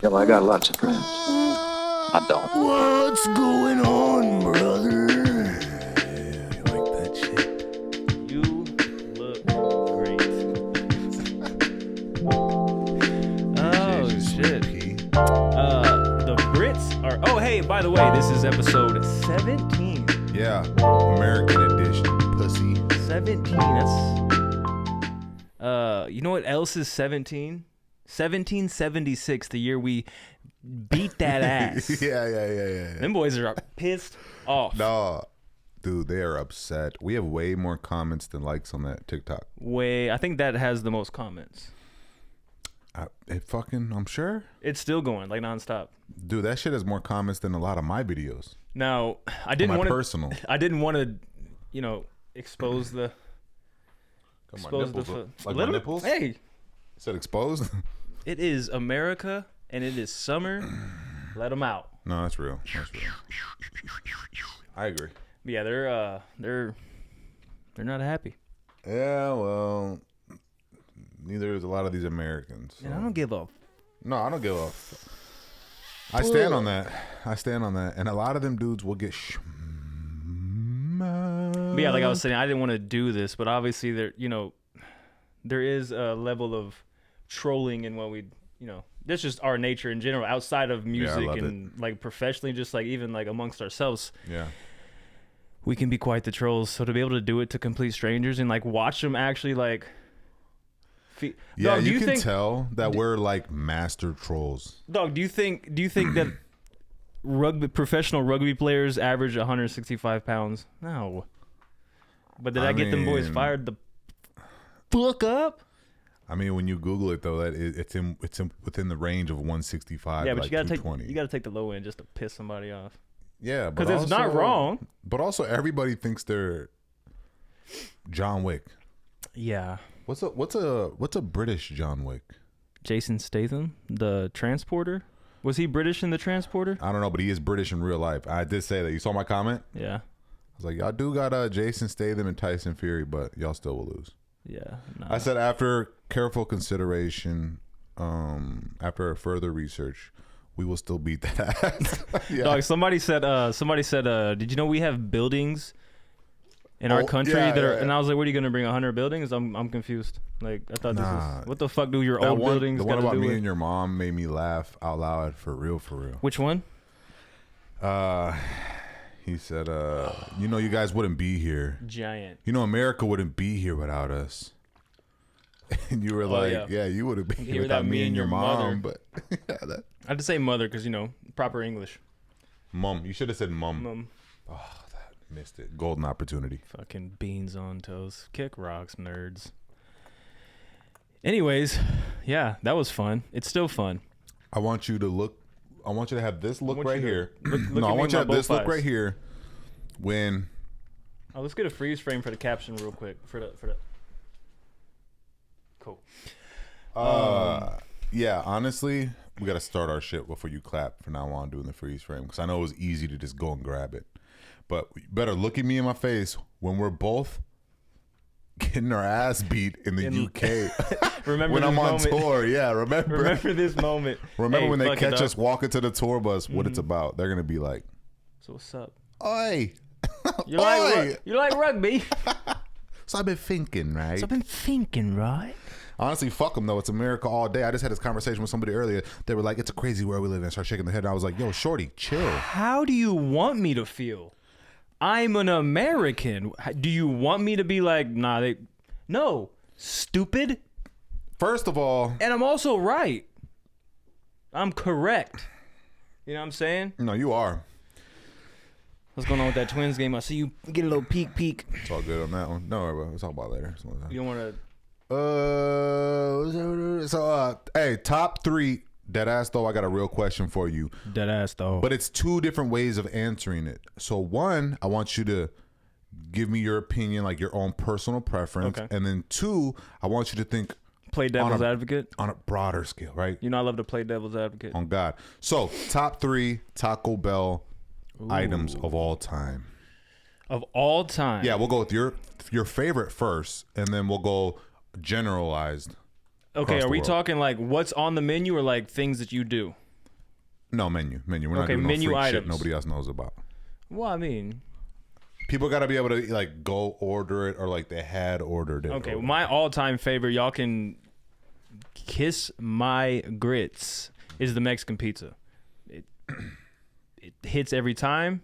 Yeah, well, I got lots of friends. I don't. What's going on, brother? You like that shit? You look great. Oh shit. The Brits are. Oh hey, by the way, this is episode 17. Yeah, American edition, pussy. 17. That's. You know what else is 17? 1776, the year we beat that ass. Yeah. Them boys are pissed off. No, dude, they are upset. We have way more comments than likes on that TikTok. I think that has the most comments. I'm sure. It's still going like nonstop. Dude, that shit has more comments than a lot of my videos. Now, I didn't want to. Personal. I didn't want to, expose the. Come on, Expose nipples. the. Like my nipples? Hey, Said exposed? it is America and it is summer. Let them out. No, that's real. I agree. But yeah, they're not happy. Yeah, well, neither is a lot of these Americans. So. And I don't give a. No, I don't give a. I stand on that. And a lot of them dudes will get. But yeah, like I was saying, I didn't want to do this, but obviously there is a level of trolling in what we, that's just our nature in general, outside of music and like professionally, just like even like amongst ourselves. Yeah. We can be quite the trolls. So to be able to do it to complete strangers and like watch them actually like. Yeah, Dog, you can tell that we're like master trolls. Dog, do you think that professional rugby players average 165 pounds? No. But did I get them boys fired the fuck up? I mean, when you Google it though, that it's within the range of 165. Yeah, but like you gotta 220. take the low end just to piss somebody off. Yeah, but because it's not wrong. But also, everybody thinks they're John Wick. Yeah. What's a British John Wick? Jason Statham, the Transporter. Was he British in the Transporter? I don't know, but he is British in real life. I did say that. You saw my comment? Yeah. I was like, y'all do got Jason Statham and Tyson Fury, but y'all still will lose. Yeah. Nah. I said after careful consideration, after further research, we will still beat that ass. Yeah. Dog, somebody said, did you know we have buildings in our country that are, and I was like, what are you going to bring 100 buildings? I'm confused. Like, I thought this is, what the fuck do your old buildings got to do? The one about me with? and your mom made me laugh out loud for real. Which one? He said, you guys wouldn't be here. Giant. America wouldn't be here without us. And you were yeah, you would have been here without me and your mom. But I had to say mother because, proper English. Mom. You should have said mom. Mom. Oh, that missed it. Golden opportunity. Fucking beans on toast. Kick rocks, nerds. Anyways, yeah, that was fun. It's still fun. I want you to have this look right here. Look I want you to have this look eyes. right here. When let's get a freeze frame for the caption real quick. For the cool. Yeah, honestly, we got to start our shit before you clap from now on doing the freeze frame, because I know it was easy to just go and grab it. But you better look at me in my face when we're both getting our ass beat in the UK. Remember when I'm on moment. tour. Yeah, remember this moment. Remember hey, when they catch us walking to the tour bus, what it's about. They're going to be like, so what's up? Oi. You like rugby? So I've been thinking, right? Honestly, fuck them though. It's America all day. I just had this conversation with somebody earlier. They were like, "It's a crazy world we live in." I started shaking their head. And I was like, "Yo, shorty, chill." How do you want me to feel? I'm an American. Do you want me to be like, no, stupid? First of all, and I'm also right. I'm correct. You know what I'm saying? No, you are. What's going on with that Twins game? I see you get a little peek. It's all good on that one. No, we'll talk about it later. You don't want to. Hey, top 3 dead ass though. I got a real question for you. Dead ass though. But it's 2 different ways of answering it. So 1, I want you to give me your opinion, like your own personal preference, okay. And then 2, I want you to think. Play devil's advocate on a broader scale, right? I love to play devil's advocate. On God. So top 3 Taco Bell items of all time. Of all time. Yeah, we'll go with your favorite first, and then we'll go generalized. Okay, are we talking like what's on the menu or like things that you do? No, menu. We're not Okay, doing no menu freak items. shit nobody else knows about. Well, I mean, People got to be able to like go order it or like they had ordered it. okay. My all-time favorite, y'all can kiss my grits, is the Mexican pizza. It hits every time.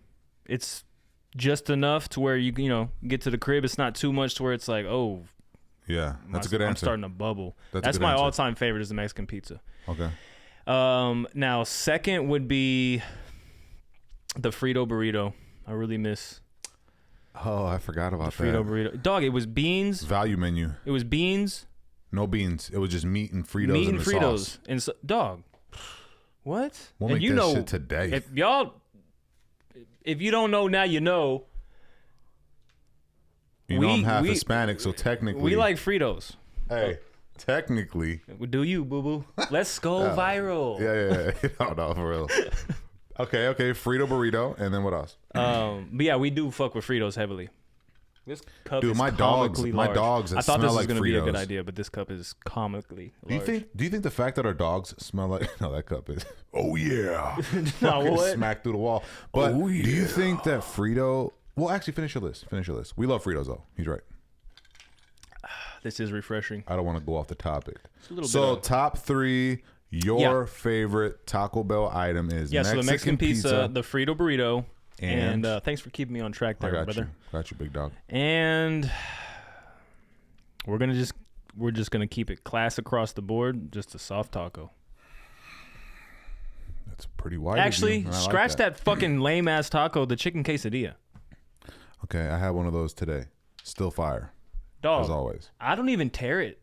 It's just enough to where you get to the crib. It's not too much to where it's like, oh, Yeah, that's a good I'm answer. starting to bubble. That's a That's good my answer. all-time favorite is the Mexican pizza. Okay. Now second would be the Frito burrito. I really miss Oh, I forgot about the Frito that. burrito. Dog, it was beans. Value menu. It was beans, No beans. It was just meat and Fritos meat and and the Fritos, sauce. and dog. What? We'll and make that shit today. if you don't know now, you know. You know I'm half we- Hispanic, so technically We like Fritos. Hey, technically. Do you, boo boo? Let's go viral. Yeah. No, for real. Okay. Frito burrito, and then what else? But yeah, we do fuck with Fritos heavily. This cup Dude, is my dogs comically that large. I thought smell this was like gonna be a good Fritos. idea, but this cup is comically Do large. you think the fact that our dogs smell like no, that cup is oh yeah, No, Fucking what? smack through the wall. But Oh, do you think that Frito? Well, actually, finish your list. We love Fritos though. He's right. This is refreshing. I don't want to go off the topic. a little So bit of- top three. Your favorite Taco Bell item is Yeah, so the Mexican pizza, the Frito burrito, and And- thanks for keeping me on track I there, got brother. you. Got you, big dog. And we're just gonna keep it class across the board, just a soft taco. That's pretty wide. Actually, scratch that fucking lame ass taco, the chicken quesadilla. Okay, I had one of those today. Still fire, Dog, as always. I don't even tear it.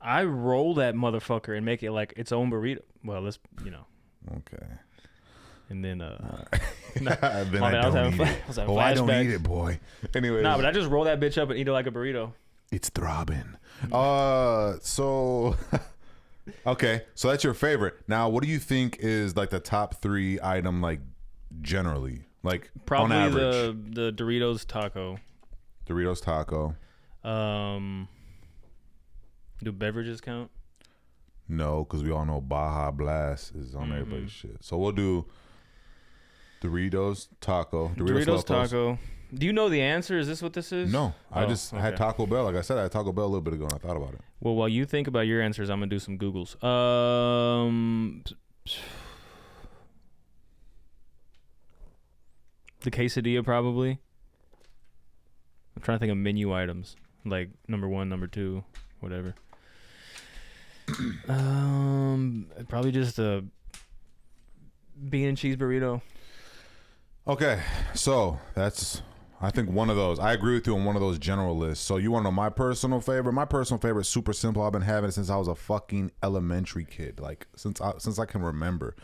I roll that motherfucker and make it like its own burrito. Well, let's Okay. and then Then My I bad, don't having eat it. I was having Oh, I don't flashbacks. eat it, boy. Anyways, nah, but I just roll that bitch up and eat it like a burrito. it's throbbing. So okay, so that's your favorite. Now, what do you think is like the top three item, like generally, like Probably on average? the Doritos taco. Doritos taco. Do beverages count? No, because we all know Baja Blast is on everybody's shit. So we'll do Doritos taco. Doritos Locos. taco. Do you know the answer? Is this what this is? No, I Oh, just had okay. Taco Bell. Like I said, I had Taco Bell a little bit ago, and I thought about it. Well, while you think about your answers, I'm gonna do some Googles. The quesadilla probably. I'm trying to think of menu items like number 1, number 2, whatever. Probably just a bean and cheese burrito. Okay, so that's I think one of those. I agree with you on one of those general lists. So you want to know my personal favorite? My personal favorite, is super simple. I've been having it since I was a fucking elementary kid, like since I can remember.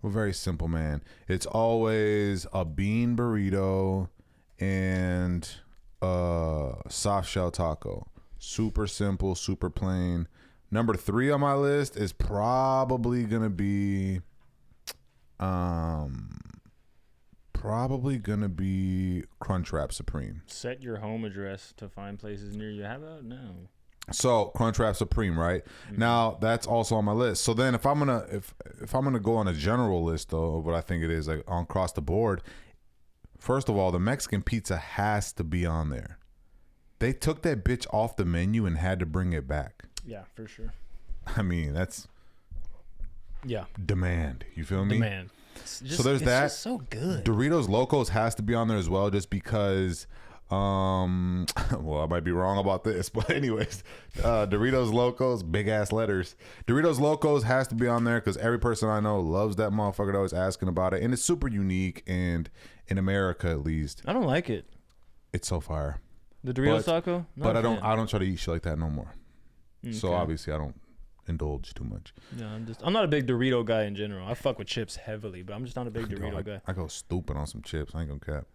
We're very simple, man. It's always a bean burrito and a soft shell taco. Super simple, super plain. Number 3 on my list is probably gonna be Crunchwrap Supreme. Set your home address to find places near you. How about now? So Crunchwrap Supreme, right? Now that's also on my list. So then if I'm gonna go on a general list though, of what I think it is like on across the board, first of all, the Mexican pizza has to be on there. They took that bitch off the menu and had to bring it back. Yeah, for sure. I mean, that's Yeah, demand. You feel me? man. So there's that. Just so good. Doritos Locos has to be on there as well, just because. Well, I might be wrong about this, but anyways, Doritos Locos, big ass letters. Doritos Locos has to be on there because every person I know loves that motherfucker. They're always asking about it, and it's super unique. And in America, at least, I don't like it. it's so fire. The Doritos But- taco. Not But a I don't. fan. I don't try to eat shit like that no more. So Okay. obviously, I don't indulge too much. Yeah, I'm not a big Dorito guy in general. I fuck with chips heavily, but I'm just not a big Dorito guy. I go stupid on some chips. I ain't gonna cap.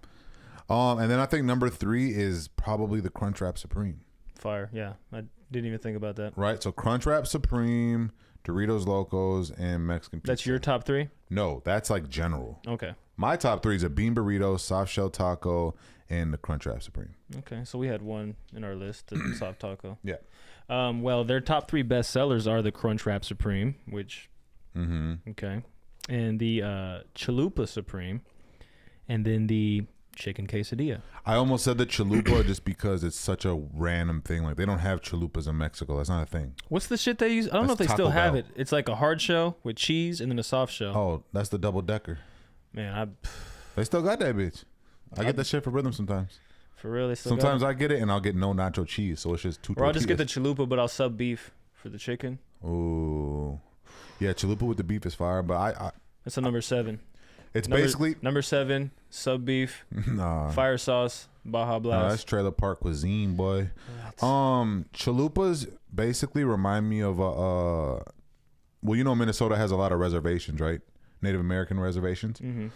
And then I think number 3 is probably the Crunchwrap Supreme. Fire. Yeah, I didn't even think about that. Right, so Crunchwrap Supreme, Doritos Locos, and Mexican pizza. That's your top 3? No, that's like general. Okay. My top 3 is a bean burrito, soft shell taco, and the Crunchwrap Supreme. Okay, so we had one in our list, the soft taco. Yeah. Well, their top 3 best sellers are the Crunchwrap Supreme, which Mm-hmm. okay, and the Chalupa Supreme, and then the chicken quesadilla. I almost said the chalupa just because it's such a random thing. Like they don't have chalupas in Mexico. That's not a thing. What's the shit they use? I don't know if they That's still Taco have Bell. it. It's like a hard shell with cheese and then a soft shell. Oh, that's the double decker. Man, They still got that bitch. I get that shit for rhythm sometimes. for real, they still Sometimes got it? I get it and I'll get no nacho cheese, so it's just two. Or I'll just get the tortillas. chalupa, but I'll sub beef for the chicken. Ooh, yeah, chalupa with the beef is fire, but I That's a number 7. it's Number, basically number 7, sub beef, nah. fire sauce, Baja No, Blast. that's trailer park cuisine, boy. What? Chalupas basically remind me of well, you know, Minnesota has a lot of reservations, right? Native American reservations. Mm-hmm.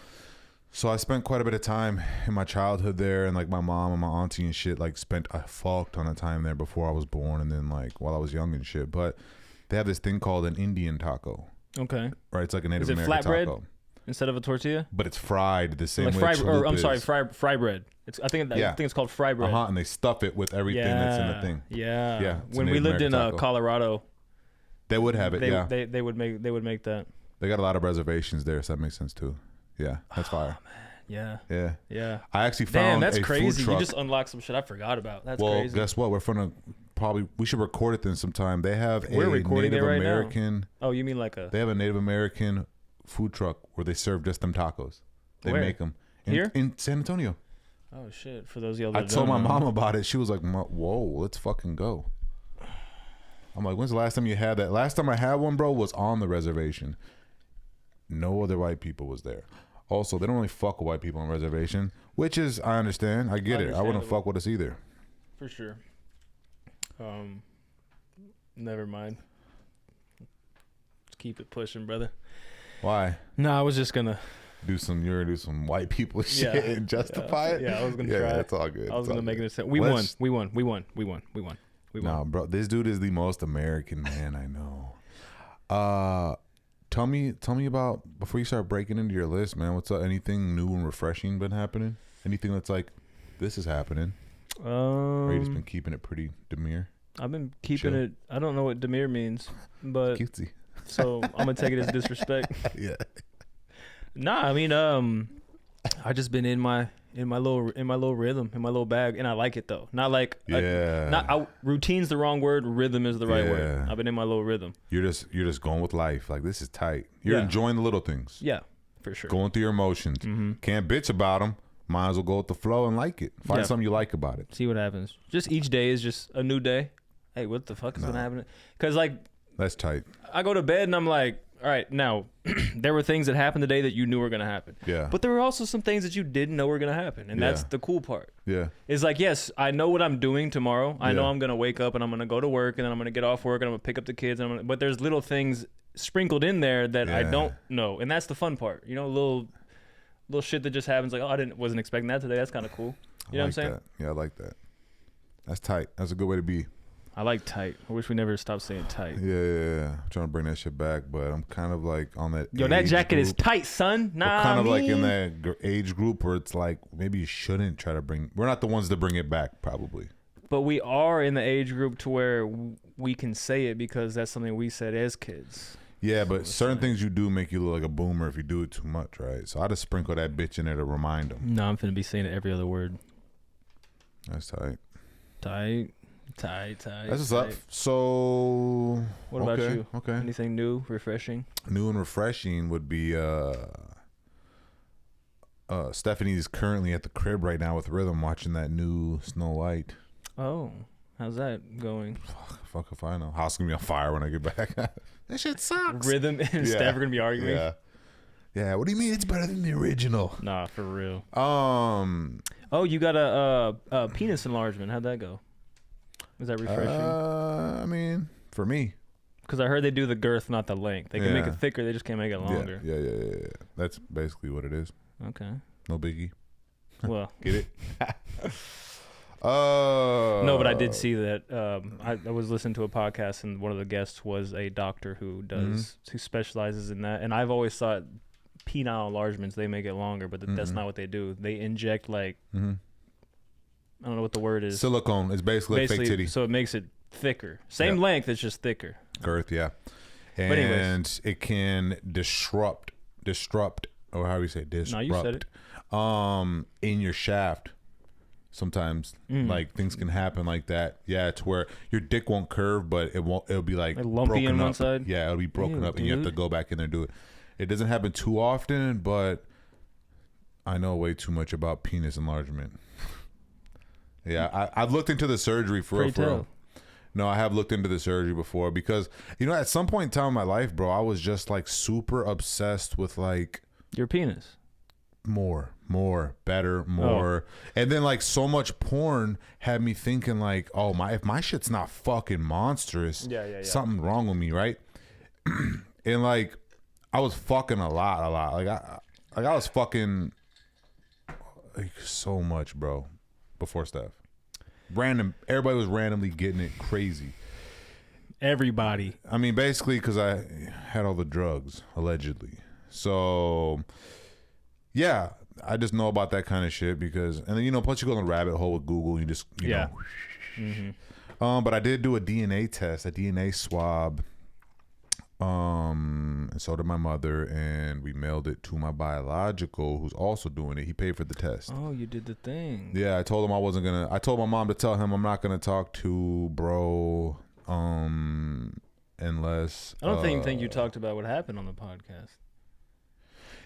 So I spent quite a bit of time in my childhood there, and like my mom and my auntie and shit like spent a fuck ton of time there before I was born, and then like while I was young and shit. But they have this thing called an Indian taco, Okay. right? It's like a Native Is it American flatbread? taco, Instead of a tortilla? but it's fried the same Like way. fry, or I'm chalupa sorry, is. fry bread. I think it's called fry bread. And they stuff it with everything that's in the thing. Yeah. Yeah, it's a When we Native lived in American taco. Colorado, They would have it. they would make that. They got a lot of reservations there, so that makes sense too. Yeah, that's fire. Yeah. Yeah. Yeah. I actually Damn, found that's a crazy. food truck. You just unlocked some shit I forgot about. That's well, crazy. guess what? We're we should record it then sometime. They have We're a recording Native it right now. American. Oh, you mean like a They have a Native American food truck where they serve just them tacos. They Where? make them Here? in San Antonio. Oh shit! For those of y'all I that told my don't know. mom about it. She was like, "Whoa, let's fucking go." I'm like, "When's the last time you had that?" Last time I had one, bro, was on the reservation. No other white people was there. Also, they don't really fuck with white people on reservation, which is I understand. I get it. I wouldn't Understandable. fuck with us either. For sure. Never mind. Let's keep it pushing, brother. Why? No, I was just gonna. Do some white people shit Yeah, and justify it? Yeah, I was gonna Yeah, try. it's all good. I was It's gonna all make good. it a sense. We Let's- won. We won. No, bro, this dude is the most American man I know. Tell me about before you start breaking into your list, man. What's up? Anything new and refreshing been happening? Anything that's like, this is happening? Or you just been keeping it pretty demure, I've been keeping chill? it. I don't know what demure means, but cutesy? so I'm gonna take it as disrespect. Yeah. Nah, I mean, I just been in my little rhythm, in my little bag, and I like it though. Not like Yeah. routine's the wrong word. Rhythm is the right word. Yeah. I've been in my little rhythm. You're just going with life. Like this is tight. You're Yeah. enjoying the little things. Yeah, for sure. Going through your emotions. Can't bitch about them. Might as well go with the flow and like it. Find Yeah. something you like about it. See what happens. Just each day is just a new day. Hey, what the fuck is gonna happen? Because like That's tight. I go to bed and I'm like, all right, now there were things that happened today that you knew were gonna happen. Yeah. But there were also some things that you didn't know were gonna happen, and that's Yeah. the cool part. Yeah. It's like, yes, I know what I'm doing tomorrow. I know Yeah. I'm gonna wake up and I'm gonna go to work, and then I'm gonna get off work and I'm gonna pick up the kids. And but there's little things sprinkled in there that I Yeah. don't know, and that's the fun part. You know, little shit that just happens. Like, oh, wasn't expecting that today. That's kind of cool. You know what I'm saying? That. Yeah, I like that. That's tight. That's a good way to be. I like tight. I wish we never stopped saying tight. Yeah. I'm trying to bring that shit back, but I'm kind of like on that. Yo, that age jacket is group. tight, son. We're Nah, kind of like in that age group where it's like maybe you shouldn't try to bring. We're not the ones to bring it back, probably. But we are in the age group to where we can say it because that's something we said as kids. Yeah, but certain things you do make you look like a boomer if you do it too much, right? So I just sprinkle that bitch in there to remind them. No, I'm finna be saying every other word. That's tight. Tight. That's what's up. So What about okay, you? Okay. Anything new, refreshing? New and refreshing would be Stephanie's currently at the crib right now with Rhythm watching that new Snow White. Oh, how's that going? Fuck if I know. House gonna be on fire when I get back. That shit sucks. Rhythm and Steph are gonna be arguing. Yeah. Yeah. What do you mean it's better than the original? Nah, for real. Oh, you got a penis enlargement. How'd that go? Was that refreshing? I mean, for me. Because I heard they do the girth, not the length. They can make Yeah. it thicker. They just can't make it longer. Yeah. That's basically what it is. Okay. No biggie. Well, Get it? no, but I did see that. I was listening to a podcast, and one of the guests was a doctor who who specializes in that. And I've always thought penile enlargements, they make it longer, but that's not what they do. They inject like I don't know what the word is. Silicone. It's basically fake titty. So it makes it thicker. Same Yeah. length, it's just thicker. Girth, yeah. anyways. And it can disrupt disrupt, or how do you say disrupt? No, you said it. In your shaft. Sometimes like things can happen like that. Yeah, it's where your dick won't curve, but it'll be like lumpy broken on up. one side. Yeah, it'll be broken Ew, up, and you have to dude. go back in there and do it. It doesn't happen too often, but I know way too much about penis enlargement. Yeah, I've looked into the surgery for real. No, I have looked into the surgery before because, you know, at some point in time in my life, bro, I was just like super obsessed with like Your penis. more, better, more. And then like so much porn had me thinking like, oh my, if my shit's not fucking monstrous, something wrong with me, right? And like I was fucking a lot. Like I was fucking like so much, bro, before Steph. Everybody was randomly getting it crazy. Everybody. I mean, basically because I had all the drugs, allegedly. So yeah, I just know about that kind of shit because, and then, you know, plus you go in the rabbit hole with Google, you just, you know. But I did do a DNA test, a DNA swab. And so did my mother, and we mailed it to my biological, who's also doing it. He paid for the test. Oh, you did the thing. Yeah, I told him I told my mom to tell him I'm not gonna talk to bro, unless I don't think you talked about what happened on the podcast.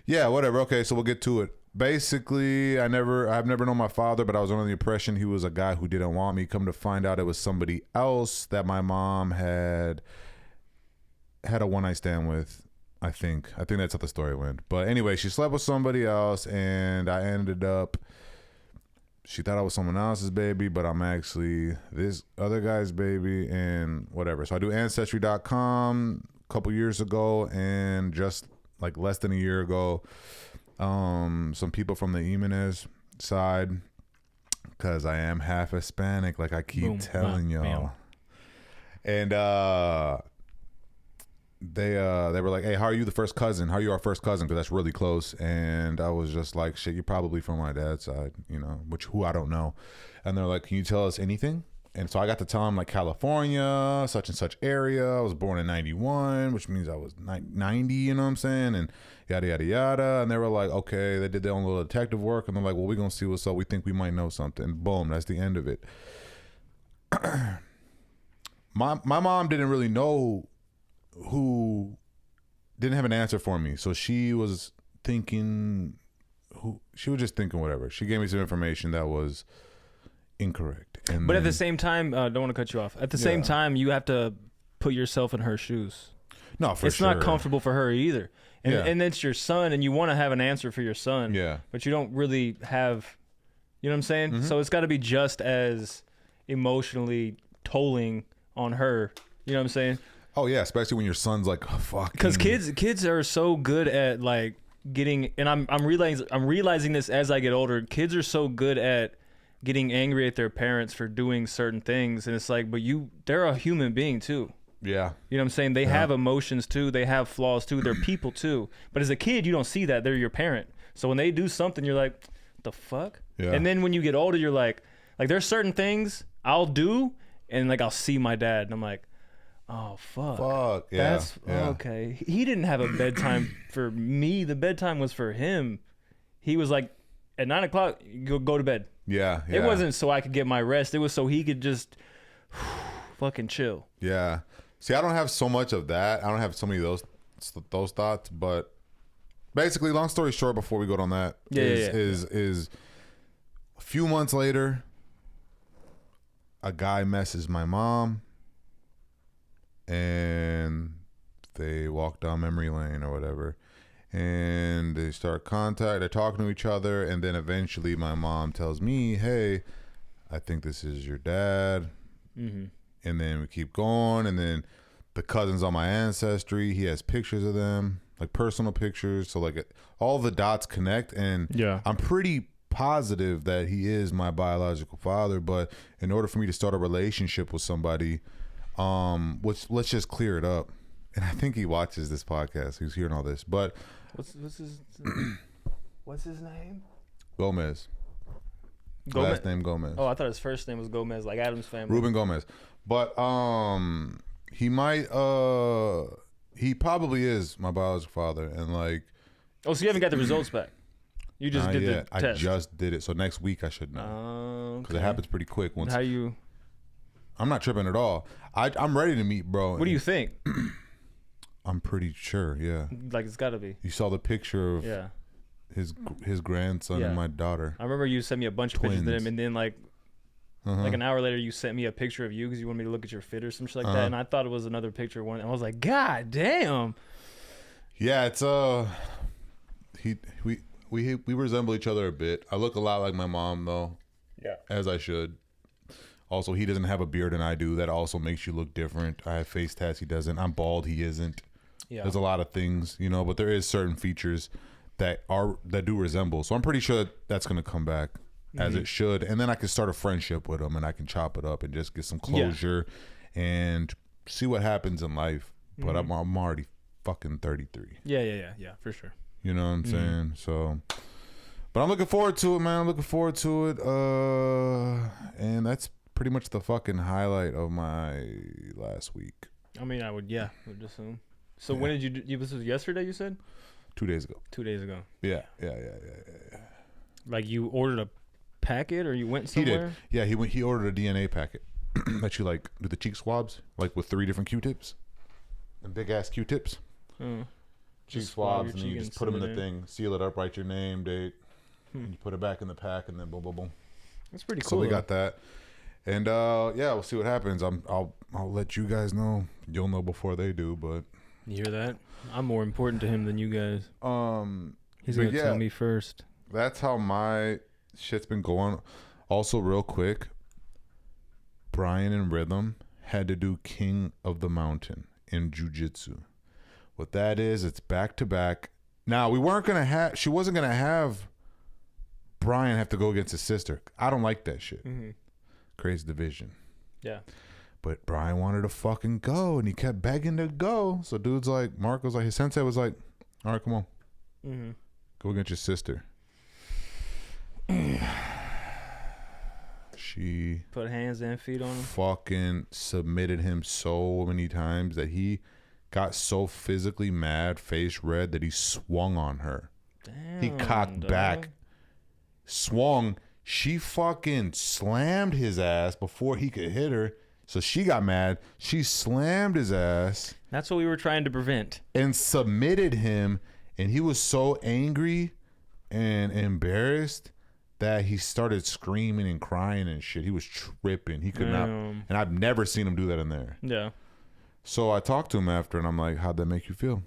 Yeah, whatever. Okay, so we'll get to it. Basically, I've never known my father, but I was under the impression he was a guy who didn't want me. Come to find out, it was somebody else that my mom had a one-night stand with. I think that's how the story went. But anyway, she slept with somebody else, and I ended up. She thought I was someone else's baby, but I'm actually this other guy's baby, and whatever. So I do Ancestry.com a couple years ago, and just like less than a year ago, some people from the Jimenez side, because I am half Hispanic, like I keep telling y'all. And they were like, hey, how are you the first cousin? How are you our first cousin? Because that's really close. And I was just like, shit, you're probably from my dad's side, you know, who I don't know. And they're like, can you tell us anything? And so I got to tell them like California, such and such area. I was born in 91, which means I was 90, you know what I'm saying? And yada, yada, yada. And they were like, okay, they did their own little detective work. And they're like, well, we're going to see what's up. We think we might know something. Boom, that's the end of it. My mom didn't really know didn't have an answer for me. So she was thinking, whatever. She gave me some information that was incorrect. But at the same time, don't want to cut you off. At the same time, you have to put yourself in her shoes. No, for it's sure. It's not comfortable for her either. And, yeah. and it's your son, and you want to have an answer for your son. Yeah. But you don't really have, you know what I'm saying? Mm-hmm. So it's got to be just as emotionally tolling on her. You know what I'm saying? Oh yeah, especially when your son's like, oh, fuck. Because kids are so good at like getting, and I'm realizing this as I get older. Kids are so good at getting angry at their parents for doing certain things, and it's like, but they're a human being too. Yeah. You know what I'm saying? They have emotions too. They have flaws too. They're people too. But as a kid, you don't see that. They're your parent. So when they do something, you're like, what the fuck? Yeah. And then when you get older, you're like there's certain things I'll do, and like I'll see my dad, and I'm like, oh fuck. Yeah. That's okay. He didn't have a bedtime for me. The bedtime was for him. He was like, at 9 o'clock, go to bed. Yeah. It wasn't so I could get my rest. It was so he could just fucking chill. Yeah. See, I don't have so much of that. I don't have so many of those thoughts. But basically, long story short, before we go on that, is a few months later, a guy messes my mom, and they walk down memory lane or whatever, and they start they're talking to each other, and then eventually my mom tells me, hey, I think this is your dad. Mm-hmm. And then we keep going, and then the cousins on my Ancestry, he has pictures of them, like personal pictures, so like all the dots connect, and I'm pretty positive that he is my biological father. But in order for me to start a relationship with somebody, let's just clear it up. And I think he watches this podcast. He's hearing all this. But what's his name? Gomez. Last name Gomez. Oh, I thought his first name was Gomez, like Adam's family. Ruben Gomez. But he probably is my biological father, and like Oh, so you haven't got the results back? You just did the test. I just did it. So next week I should know. Because it happens pretty quick. Once How you? I'm not tripping at all. I'm ready to meet, bro. What do you think? I'm pretty sure. Yeah. Like it's got to be. You saw the picture of his grandson and my daughter. I remember you sent me a bunch of pictures of them, and then like an hour later, you sent me a picture of you because you wanted me to look at your fit or something like that, and I thought it was another picture of one. And I was like, God damn. Yeah, it's we resemble each other a bit. I look a lot like my mom though. Yeah. As I should. Also, he doesn't have a beard and I do. That also makes you look different. I have face tats. He doesn't. I'm bald. He isn't. Yeah. There's a lot of things, you know, but there is certain features that do resemble. So I'm pretty sure that's gonna come back as it should, and then I can start a friendship with him, and I can chop it up and just get some closure and see what happens in life. But I'm already fucking 33. Yeah, for sure. You know what I'm saying? So, but I'm looking forward to it, man. I'm looking forward to it. And that's pretty much the fucking highlight of my last week. I mean, I would assume. So when did you do? This was yesterday, you said? 2 days ago. 2 days ago. Yeah. Like you ordered a packet, or you went somewhere? He did. Yeah, he ordered a DNA packet that you like do the cheek swabs, like with 3 different Q-tips and big ass Q-tips. Cheek swabs, and you just put them in the thing, seal it up, write your name, date, and you put it back in the pack, and then boom, boom, boom. That's pretty cool. So we got that, and we'll see what happens. I'll let you guys know. You'll know before they do, but you hear that? I'm more important to him than you guys. He's gonna tell me first. That's how my shit's been going. Also, real quick, Brian and Rhythm had to do King of the Mountain in jiu-jitsu. What that is, it's back to back. Now, she wasn't gonna have Brian have to go against his sister. I don't like that shit. Creates division. Yeah. But Brian wanted to fucking go, and he kept begging to go. So dude's like, Mark was like, his sensei was like, all right, come on. Go against your sister. She put hands and feet on him. Fucking submitted him so many times that he got so physically mad, face red, that he swung on her. Damn, he cocked back, swung. She fucking slammed his ass before he could hit her. So she got mad. She slammed his ass. That's what we were trying to prevent. And submitted him. And he was so angry and embarrassed that he started screaming and crying and shit. He was tripping. He could not. And I've never seen him do that in there. Yeah. So I talked to him after, and I'm like, how'd that make you feel?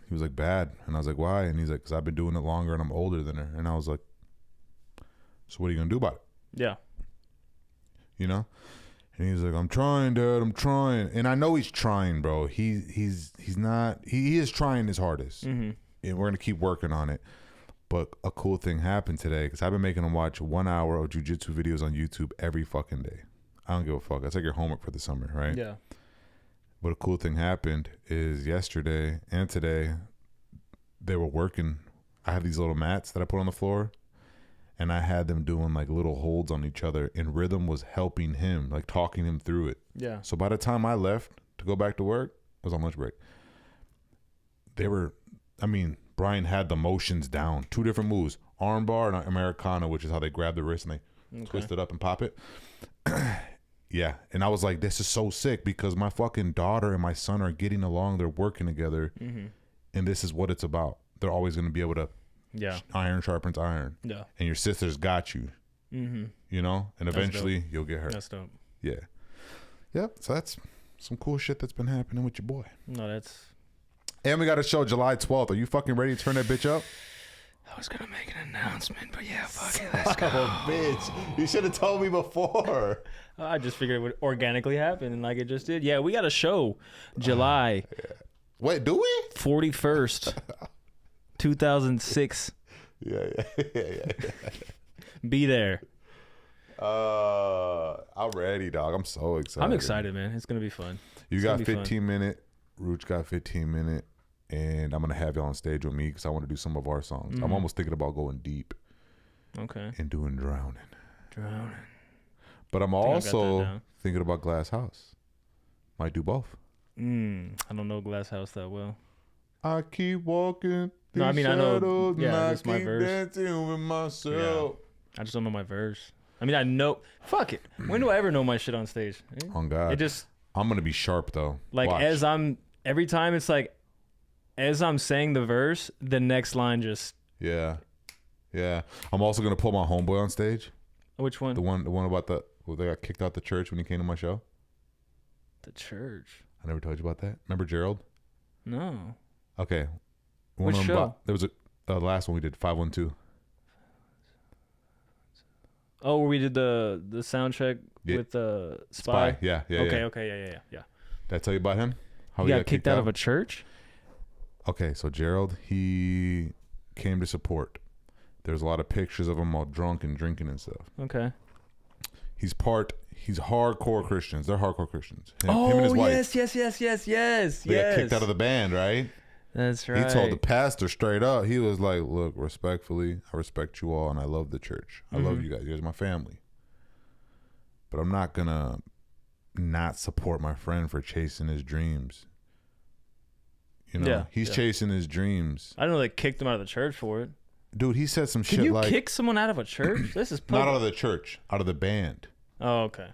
He was like, bad. And I was like, why? And he's like, because I've been doing it longer and I'm older than her. And I was like, so what are you going to do about it? Yeah. You know? And he's like, I'm trying, Dad. I'm trying. And I know he's trying, bro. He's not. He is trying his hardest. And we're going to keep working on it. But a cool thing happened today, because I've been making him watch 1 hour of jiu-jitsu videos on YouTube every fucking day. I don't give a fuck. That's like your homework for the summer, right? Yeah. But a cool thing happened is yesterday and today, they were working. I have these little mats that I put on the floor, and I had them doing like little holds on each other, and Rhythm was helping him, like talking him through it. Yeah. So by the time I left to go back to work, I was on lunch break. Brian had the motions down. 2 different moves: armbar and Americana, which is how they grab the wrist and they twist it up and pop it. Yeah. And I was like, this is so sick, because my fucking daughter and my son are getting along. They're working together. And this is what it's about. They're always going to be able to, iron sharpens iron. Yeah. And your sister's got you. You know? And eventually you'll get her. That's dope. Yeah. Yep. So that's some cool shit that's been happening with your boy. No, that's... And we got a show July 12th. Are you fucking ready to turn that bitch up? I was going to make an announcement, but yeah, fuck it. Let's go. Oh, bitch. You should have told me before. I just figured it would organically happen, and like it just did. Yeah, we got a show July. Wait, do we? 41st, 2006. Yeah. Be there. I'm ready, dog. I'm so excited. I'm excited, man. It's going to be fun. You got 15-minute. Rooch got 15-minute. And I'm going to have y'all on stage with me, because I want to do some of our songs. I'm almost thinking about going deep. Okay. And doing Drowning. But I'm also thinking about Glass House. Might do both. I don't know Glass House that well. I keep walking. No, I mean, I know. Yeah, that's that's my verse. Dancing with myself. I just don't know my verse. I mean, I know. Fuck it. When do I ever know my shit on stage? On God. It just I'm gonna be sharp though. like Watch. every time it's like as I'm saying the verse, the next line just. Yeah. I'm also gonna pull my homeboy on stage. Which one? The one about they got kicked out the church when he came to my show. The church. I never told you about that. Remember Gerald? No. Okay. Which show? There was the last one we did, 512. Oh, where we did the sound check with Spy? Yeah. Okay. Yeah. Did I tell you about him? How He got kicked out of a church? Okay, so Gerald, he came to support. There's a lot of pictures of him all drunk and drinking and stuff. Okay. He's hardcore Christians. They're hardcore Christians. Him and his wife. Yes. They got kicked out of the band, right? That's right. He told the pastor straight up. He was like, "Look, respectfully, I respect you all, and I love the church. I love you guys. You guys are my family. But I'm not gonna not support my friend for chasing his dreams. You know, he's chasing his dreams. I don't know they kicked him out of the church for it. Dude, he said some shit Can you like, kick someone out of a church? This is not out of the church, out of the band Oh, okay.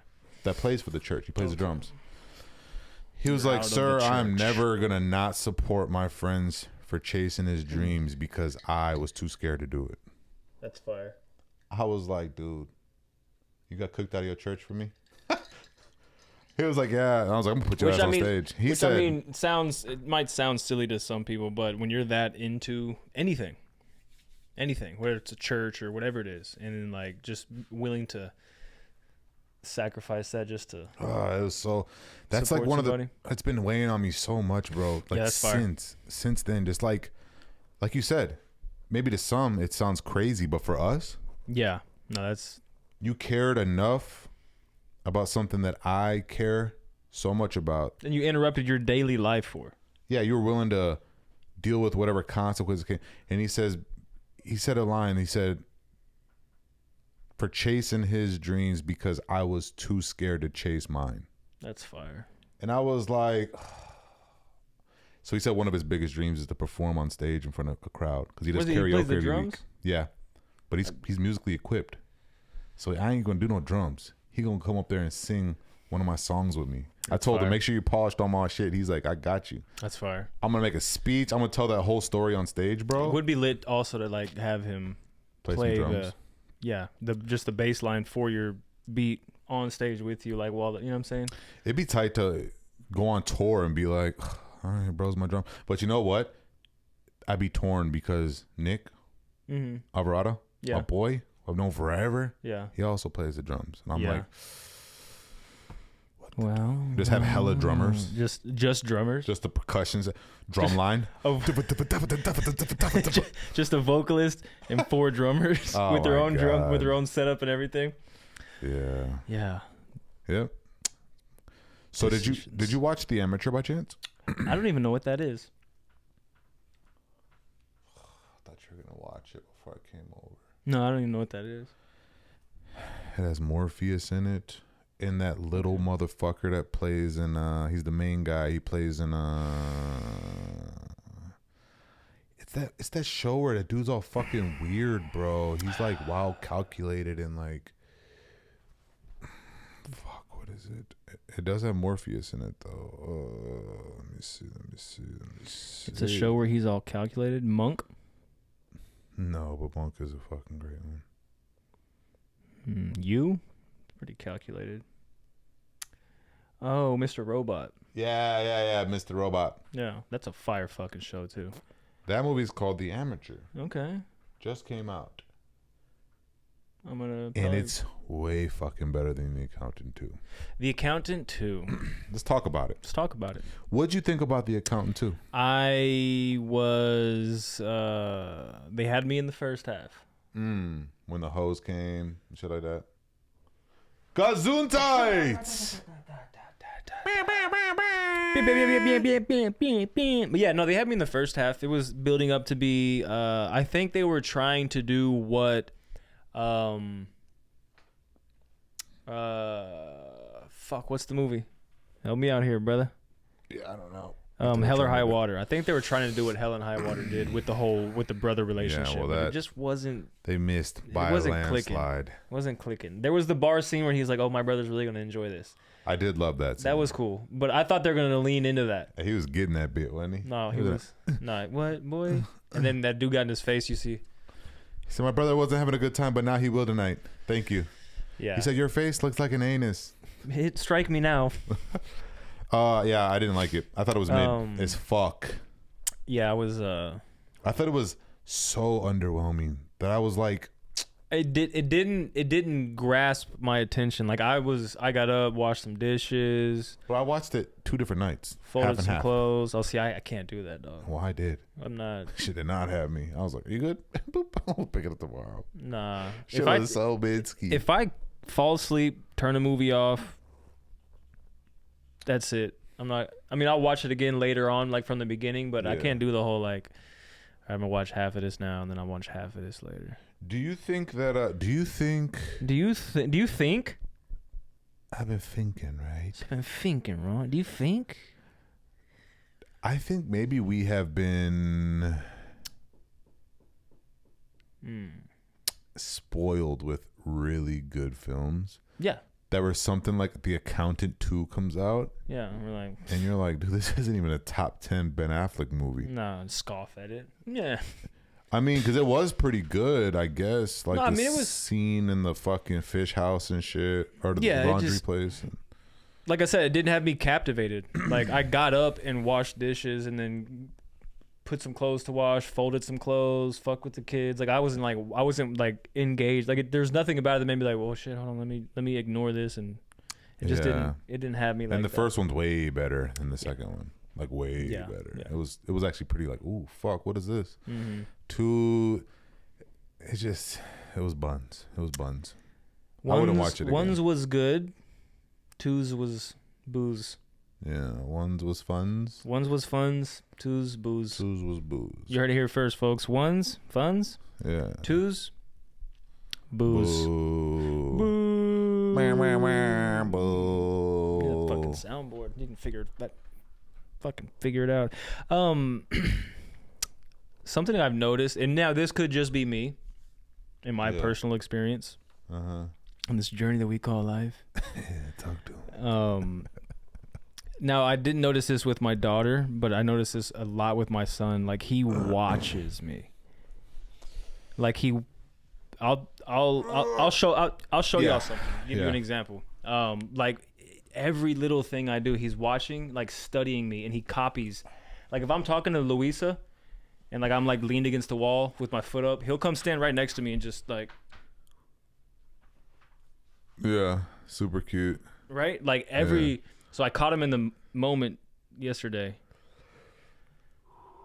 that plays for the church. He plays the drums. He was You're like, out of "Sir, the I'm church." never gonna not support my friends for chasing his dreams because I was too scared to do it." That's fire. I was like, "Dude, you got kicked out of your church for me?" He was like, "Yeah." And I was like, "I'm gonna put your ass on stage." He said, I mean, it might sound silly to some people, but when you're that into anything, whether it's a church or whatever it is, and then like just willing to sacrifice that just to it was so. That's like support one somebody. of the. It's been weighing on me so much, bro. Like that's fire. since then, just like you said, maybe to some it sounds crazy, but for us, Yeah. No, that's you cared enough about something that I care so much about. and you interrupted your daily life for. Yeah, you were willing to deal with whatever consequences came. And he said a line. He said, "For chasing his dreams because I was too scared to chase mine." That's fire. And I was like, so he said one of his biggest dreams is to perform on stage in front of a crowd because he does He karaoke plays the every drums? week. Yeah, but he's musically equipped, so I ain't gonna do no drums. He gonna come up there and sing one of my songs with me. I told him, make sure you polished all my shit. He's like, "I got you." That's fire. I'm gonna make a speech. I'm gonna tell that whole story on stage, bro. It would be lit also to like have him Play some drums. the bass line for your beat on stage with you, like while you know what I'm saying? It'd be tight to go on tour and be like, "All right, bro's my drum." But you know what? I'd be torn because Nick Alvarado, my boy, I've known forever. Yeah. He also plays the drums, and I'm like, well, just have hella drummers, just drummers, just the percussions, drum line. just a vocalist and 4 drummers Oh with their my own drum, God. with their own setup and everything. Yeah. Yeah. So did you watch The Amateur by chance? I don't even know what that is. I thought you were gonna watch it before I came over. No, I don't even know what that is. It has Morpheus in it. And that little motherfucker that plays in he's the main guy. He plays in it's that show where that dude's all fucking weird, bro. He's like wild calculated and like fuck, what is it? It does have Morpheus in it though. Let me see. It's a show where he's all calculated. Monk? No, but Monk is a fucking great one. You? Pretty calculated. Oh, Mr. Robot. Yeah, Mr. Robot. Yeah, that's a fire fucking show too. That movie's called The Amateur. Okay. Just came out. I'm gonna. And it's way fucking better than The Accountant 2. The Accountant 2. Let's talk about it. Let's talk about it. What'd you think about The Accountant 2? I was. They had me in the first half. When the hose came and shit like that. Gesundheit! But yeah, no, they had me in the first half. It was building up to be. I think they were trying to do what. Fuck, what's the movie? Help me out here, brother. Yeah, I don't know. Hell or High Water. I think they were trying to do what Hell and High Water did with the brother relationship. well, but that- it just wasn't. They missed by a landslide. Wasn't clicking. There was the bar scene where he's like, "Oh, my brother's really gonna enjoy this." I did love that scene. That was cool, but I thought they're gonna lean into that. He was getting that bit, wasn't he? No, he was not. What, boy? And then that dude got in his face. You see? He said, my brother wasn't having a good time, but now he will tonight. Thank you. Yeah. He said, your face looks like an anus. Hit strike me now. Yeah, I didn't like it. I thought it was mid as fuck. Yeah, I was. I thought it was so underwhelming that I was like, It didn't grasp my attention. Like I got up, washed some dishes. well, I watched it 2 different nights. Folded half and some half. clothes. I can't do that, dog. Well, I did. I'm not. She did not have me. I was like, are you good? Boop. I'll pick it up tomorrow. Nah. She was so mid-ski. If I fall asleep, turn the movie off, that's it. I'm not. I mean, I'll watch it again later on, like from the beginning, but I can't do the whole like. I'm gonna watch half of this now, and then I'll watch half of this later. Do you think that? Do you think? Do you think? I've been thinking, right? I'm thinking, Ron. Do you think? I think maybe we have been spoiled with really good films. Yeah. That were something like The Accountant 2 comes out, Yeah. We're like, and you're like, dude, this isn't even a top 10 Ben Affleck movie. nah, scoff at it. Yeah. I mean, because it was pretty good, I guess. Like No, I the mean, it was- scene in the fucking fish house and shit, or the Yeah, it laundry just- place. Like I said, it didn't have me captivated. Like I got up and washed dishes and then put some clothes to wash, folded some clothes, fuck with the kids. Like I wasn't like engaged. Like there's nothing about it that made me like, well, shit, hold on, let me ignore this, and it just didn't have me like. And the that. first one's way better than the second one. Like way better. Yeah. It was actually pretty like, ooh, fuck, what is this? Mm-hmm. 2, it was buns. It was buns. I wouldn't watch it again. One's was good. 2's was booze. Yeah, 1's was funs. 1's was funs. 2's booze. 2's was booze. You heard it here first, folks. 1's funs. Yeah. 2's booze. Boo. Boo. Boo. Yeah, fucking soundboard. You can figure it out. Something I've noticed, and now this could just be me, in my personal experience, on this journey that we call life. Yeah, talk to him. Now I didn't notice this with my daughter, but I noticed this a lot with my son. Like he watches me. Like I'll show y'all something. Give you an example. Like every little thing I do, he's watching, like studying me, and he copies. Like if I'm talking to Louisa, and like I'm like leaned against the wall with my foot up, he'll come stand right next to me and just like. Yeah, super cute. Right? Like so I caught him in the moment yesterday.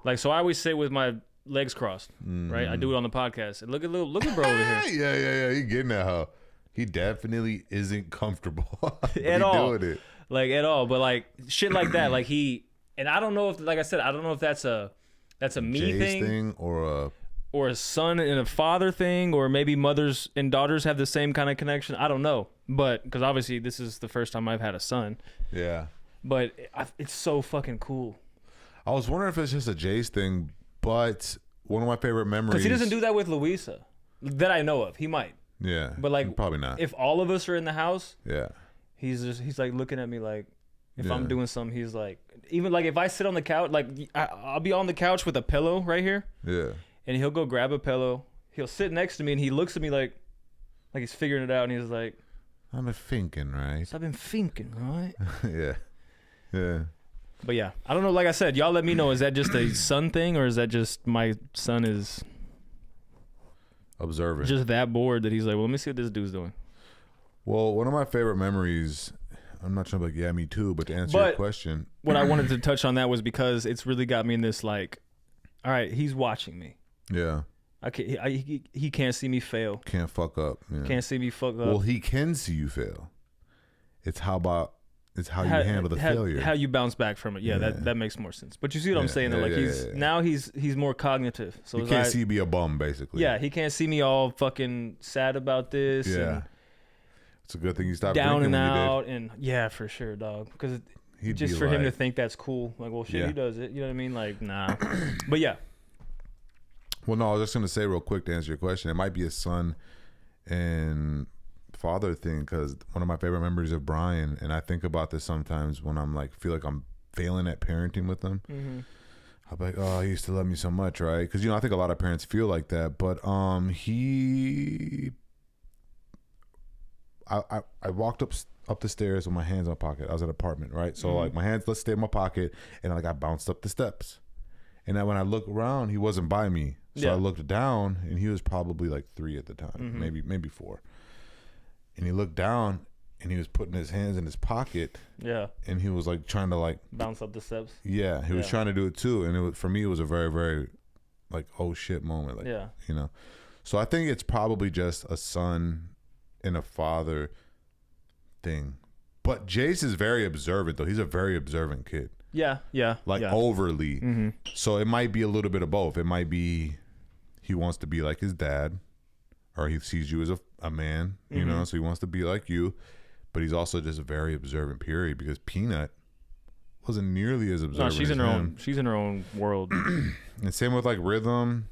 Like, so I always sit with my legs crossed, right? I do it on the podcast. And look at bro over here. Yeah. He getting that hoe. He definitely isn't comfortable At all. doing it. Like at all. But like shit like that. Like and I don't know if, like I said, I don't know if that's a me Jay's thing or a son and a father thing, or maybe mothers and daughters have the same kind of connection. I don't know. But because obviously this is the first time I've had a son. yeah. But it's so fucking cool. I was wondering if it's just a Jay's thing, but one of my favorite memories. Because he doesn't do that with Louisa that I know of. He might. Yeah. But like probably not. If all of us are in the house, yeah. he's like looking at me like if I'm Yeah. doing something, he's like, even like if I sit on the couch, like I'll be on the couch with a pillow right here, Yeah. and he'll go grab a pillow. He'll sit next to me and he looks at me like he's figuring it out, and he's like, I've been thinking, right? I've been thinking, right? Yeah. Yeah. But yeah, I don't know. Like I said, y'all let me know. Is that just a son thing, or is that just my son is Observant. just that bored that he's like, well, let me see what this dude's doing. Well, one of my favorite memories, I'm not trying to be like, yeah, me too, but to answer your question. What I wanted to touch on that was because it's really got me in this like, all right, he's watching me. Yeah. He can't see me fail. Can't fuck up. Yeah. Can't see me fuck up. Well, he can see you fail. It's how you handle the failure. How you bounce back from it. Yeah, Yeah. that makes more sense. But you see what I'm saying? That like yeah. now he's more cognitive. So you can't see you be a bum, basically. Yeah, he can't see me all fucking sad about this. Yeah. And It's a good thing you stopped down drinking and when you out, and yeah, for sure, dog. Because He'd just be for him to like- think that's cool. Like, well, shit, Yeah. he does it. You know what I mean? Like, nah. But yeah, Well, no, I was just gonna say real quick to answer your question. It might be a son and father thing because one of my favorite memories of Brian, and I think about this sometimes when I'm like feel like I'm failing at parenting with them. I'm like, oh, he used to love me so much, right? Because I think a lot of parents feel like that. But I walked up the stairs with my hands in my pocket. I was at an apartment, right? So like my hands, let's stay in my pocket, and like I bounced up the steps. And then when I look around, he wasn't by me. So Yeah. I looked down, and he was probably like 3 at the time, maybe 4. And he looked down, and he was putting his hands in his pocket, yeah. and he was like trying to like, Bounce up the steps. yeah, he was Yeah. trying to do it too. And it was, for me, it was a very, very like, oh shit moment. Like, Yeah. So I think it's probably just a son and a father thing. But Jace is very observant though. He's a very observant kid. Yeah. Yeah. Like yeah. overly. So it might be a little bit of both. It might be he wants to be like his dad, or he sees you as a man, you know, so he wants to be like you. But he's also just a very observant, period, because Peanut wasn't nearly as observant. No, she's as in her him. own. She's in her own world. And same with like Rhythm,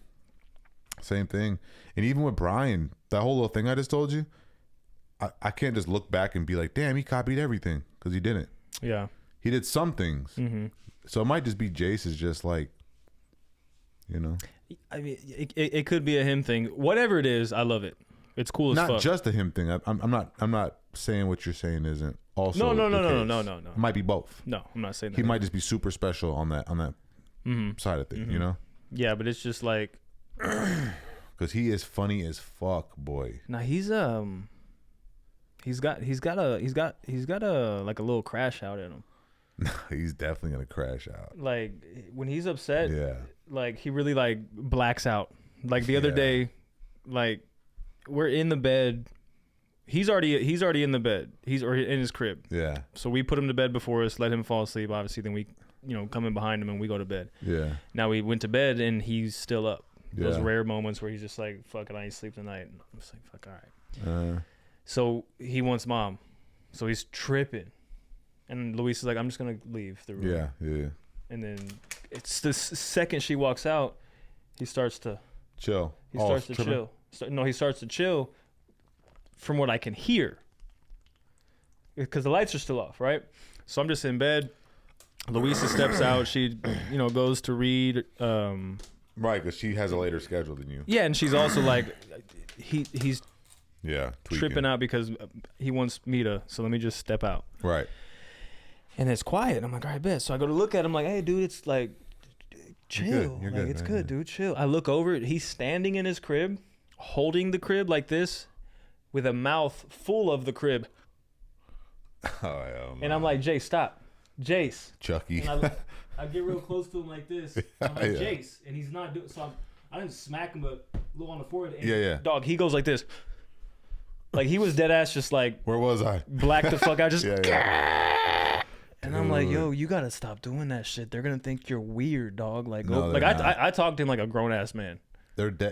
same thing. And even with Brian, that whole little thing I just told you, I can't just look back and be like, damn, he copied everything, because he didn't. Yeah. He did some things. Mm-hmm. So it might just be Jace is just like, you know. I mean, it could be a him thing. Whatever it is, I love it. It's cool as Not fuck. just a him thing. I'm not saying what you're saying isn't also No. the case. No. It might be both. No, I'm not saying that. He might just be super special on that side of things, you know? Yeah, but it's just like, Because he is funny as fuck, boy. nah, he's got a like a little crash out in him. He's definitely gonna crash out. Like when he's upset, Yeah. like he really like blacks out. Like the other Yeah. day, like we're in the bed. He's already in the bed. He's already in his crib. Yeah. So we put him to bed before us, let him fall asleep. Obviously, then we, come in behind him and we go to bed. Yeah. Now we went to bed and he's still up. Those Yeah. rare moments where he's just like, "Fuck it, I need to sleep tonight." And I'm just like, "Fuck, all right." Uh, So he wants mom. So he's tripping. And Luis is like, "I'm just gonna leave the room." yeah. Yeah. And then it's the second she walks out, he starts to Chill. He starts to tripping? chill. He starts to chill from what I can hear. Because the lights are still off, right? So I'm just in bed. Louisa steps out. She, goes to read. Right, because she has a later schedule than you. Yeah, and she's also like, he's Yeah. Tweaking. tripping out because he wants me to, so let me just step out. Right. And it's quiet. I'm like, all right, bet. So I go to look at him like, hey, dude, it's like, chill. You're like, good, it's man. good, dude. Chill. I look over. He's standing in his crib, holding the crib like this, with a mouth full of the crib. Oh, hell no. And I'm like, Jace, stop. Jace. Chucky. And I get real close to him like this. I'm like, Yeah. Jace. And he's not doing, so I didn't smack him, but a little on the forehead. And Yeah. Dog, he goes like this. Like, he was dead ass just like, Where was I? black the fuck out. Just, Yeah. and I'm like, yo, you gotta stop doing that shit. They're gonna think you're weird, dog. Like, No, like they're not. I talked to him like a grown ass man.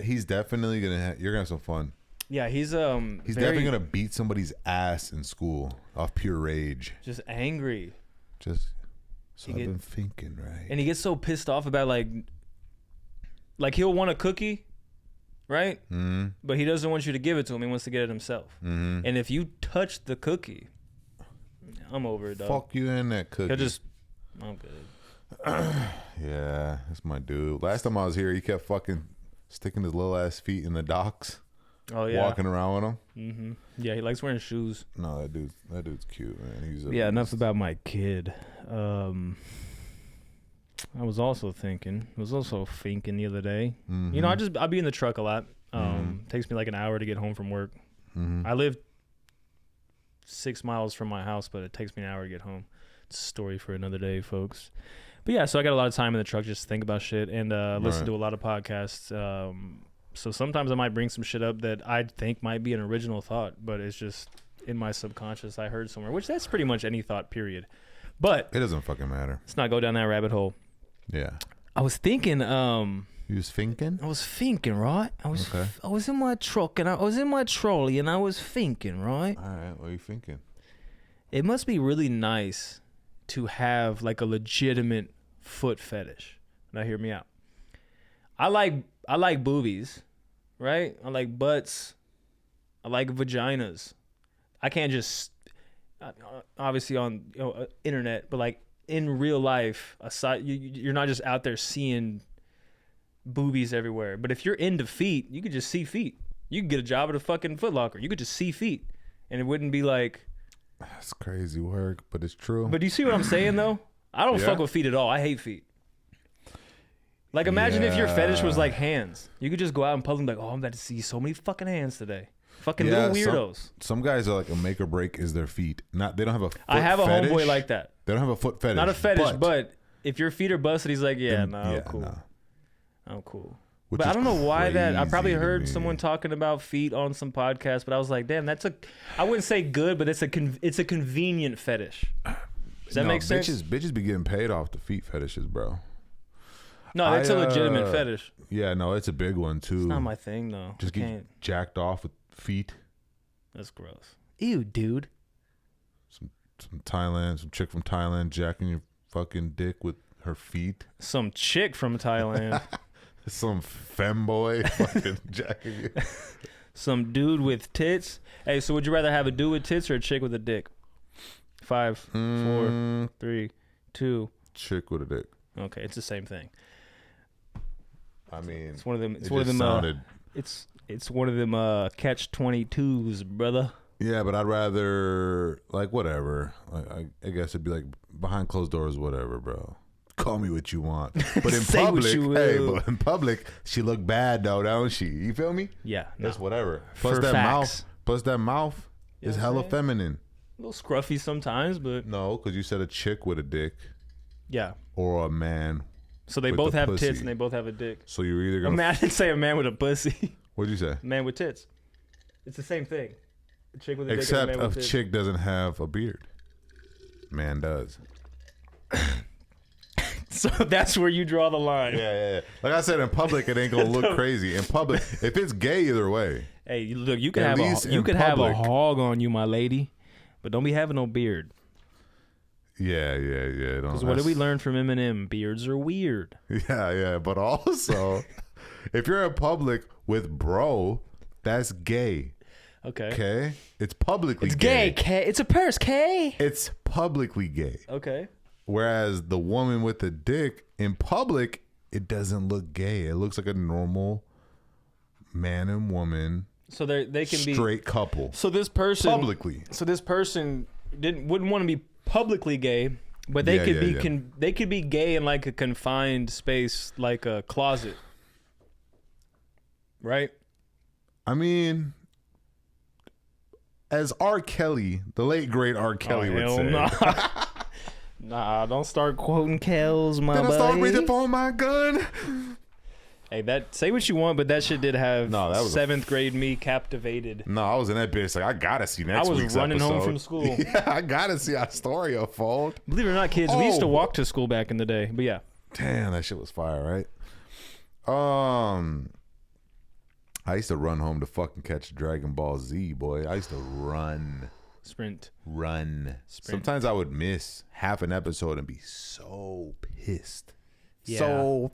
He's definitely gonna. You're gonna have some fun. Yeah, he's He's very, definitely gonna beat somebody's ass in school off pure rage. just angry, Just. So He I've get- been thinking, right? and he gets so pissed off about like he'll want a cookie, right? Mm-hmm. But he doesn't want you to give it to him. He wants to get it himself. Mm-hmm. And if you touch the cookie, I'm over it, dog. Fuck you in that cookie. He'll just, I'm good. Yeah, that's my dude. Last time I was here, he kept fucking sticking his little ass feet in the docks, Oh yeah. walking around with them. Mm-hmm. Yeah, he likes wearing shoes. No, that dude's cute, man. He's a Yeah, enough about my kid. I was also thinking the other day. Mhm. I'll be in the truck a lot. Takes me like an hour to get home from work. Mhm. I live 6 miles from my house, but it takes me an hour to get home. It's a story for another day, folks. But yeah, so I got a lot of time in the truck just to think about shit and listen Right. to a lot of podcasts. So sometimes I might bring some shit up that I think might be an original thought, but it's just in my subconscious I heard somewhere, which that's pretty much any thought, period. But It doesn't fucking matter. let's not go down that rabbit hole. Yeah. I was thinking, You was thinking? right? Okay. I was in my truck and I was in my trolley and I was thinking, right? All right. What are you thinking? It must be really nice to have like a legitimate foot fetish. Now hear me out. I like boobies, right? I like butts. I like vaginas. I can't just obviously on internet, but like in real life, aside you're not just out there seeing boobies everywhere. But if you're into feet, you could just see feet. You could get a job at a fucking Foot Locker. You could just see feet, and it wouldn't be like. That's crazy work, but it's true. But do you see what I'm saying though? I don't fuck with feet at all. I hate feet. Like imagine if your fetish was like hands. You could just go out in public and be like, oh, I'm about to see so many fucking hands today. Fucking little weirdos. Some guys are like a make or break is their feet. They don't have a foot I have a fetish. homeboy like that. They don't have a foot fetish. Not a fetish, but if your feet are busted, he's like, I'm cool. Nah. I'm cool. Which But I don't know why that. I probably crazy to heard me. someone talking about feet on some podcast, but I was like, damn, I wouldn't say good, but it's a convenient fetish. Does that make sense? Bitches be getting paid off the feet fetishes, bro. No, that's a legitimate fetish. Yeah, no, it's a big one too. It's not my thing though. Just get jacked off with feet. That's gross. Ew, dude. Some chick from Thailand jacking your fucking dick with her feet. Some chick from Thailand. Some femboy fucking jacking you. Some dude with tits. Hey, so would you rather have a dude with tits or a chick with a dick? 5, 4, 3, 2. Chick with a dick. Okay, it's the same thing. I mean, It's one of them. It's it one of just them. sounded- It's one of them catch-22s, brother. Yeah, but I'd rather like whatever. I guess it'd be like behind closed doors, whatever, bro. Call me what you want. But in Say what public, you hey, will. but in public, she look bad though, don't she? You feel me? Yeah, That's no. whatever. Plus For that facts. mouth You is know what I'm hella saying? feminine. A little scruffy sometimes, but No, because you said a chick with a dick yeah. or a man. So they With both the have pussy. tits and they both have a dick. So you're either A gonna. man, I didn't say a man with a pussy. What'd you say? Man with tits. It's the same thing. A chick with a Except dick and a man a with tits. chick doesn't have a beard. Man does. So that's where you draw the line. Yeah. Like I said, in public, it ain't gonna look crazy. In public, if it's gay, either way. Hey, look, you can At have least you in could have a public. hog on you, my lady, but don't be having no beard. Yeah. Because what did we learn from Eminem? Beards are weird. Yeah. But also, if you're in public with bro, that's gay. Okay. Okay? It's publicly It's gay, K. It's a purse, K. It's publicly gay. Okay. Whereas the woman with the dick in public, it doesn't look gay. It looks like a normal man and woman So they can be straight couple. So this person Publicly. So this person wouldn't want to be publicly gay, but they could be they could be gay in like a confined space, like a closet, right? I mean, as R. Kelly, the late great R. Kelly would say. Nah. Nah, don't start quoting Kells, my Then I start buddy. reaching for my gun. Hey, that say what you want, but that shit did have No, that was a 7th grade me captivated. No, I was in that bitch. Like, I gotta see next I was week's running home episode. from school. Yeah, I gotta see our story unfold. Believe it or not, kids, we used to Oh. walk to school back in the day. But yeah, Damn, that shit was fire, right? I used to run home to fucking catch Dragon Ball Z, boy. I used to run. sprint. Sometimes I would miss half an episode and be so pissed. Yeah. So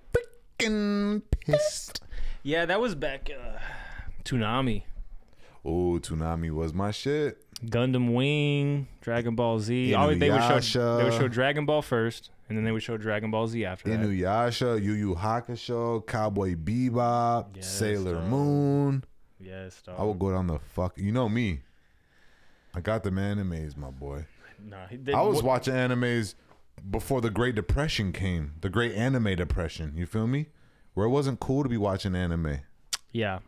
freaking pissed. Yeah, that was back. Toonami, Oh, Toonami was my shit. Gundam Wing, Dragon Ball Z. Always they would show Dragon Ball first, and then they would show Dragon Ball Z after that. Inuyasha, Yu Yu Hakusho, Cowboy Bebop, Yes, Sailor dog. Moon. Yes, dog. I would go down the fuck. You know me. I got them animes, my boy. Nah, I was watching animes before the Great Depression came. The Great Anime Depression. You feel me? Where it wasn't cool to be watching anime. Yeah,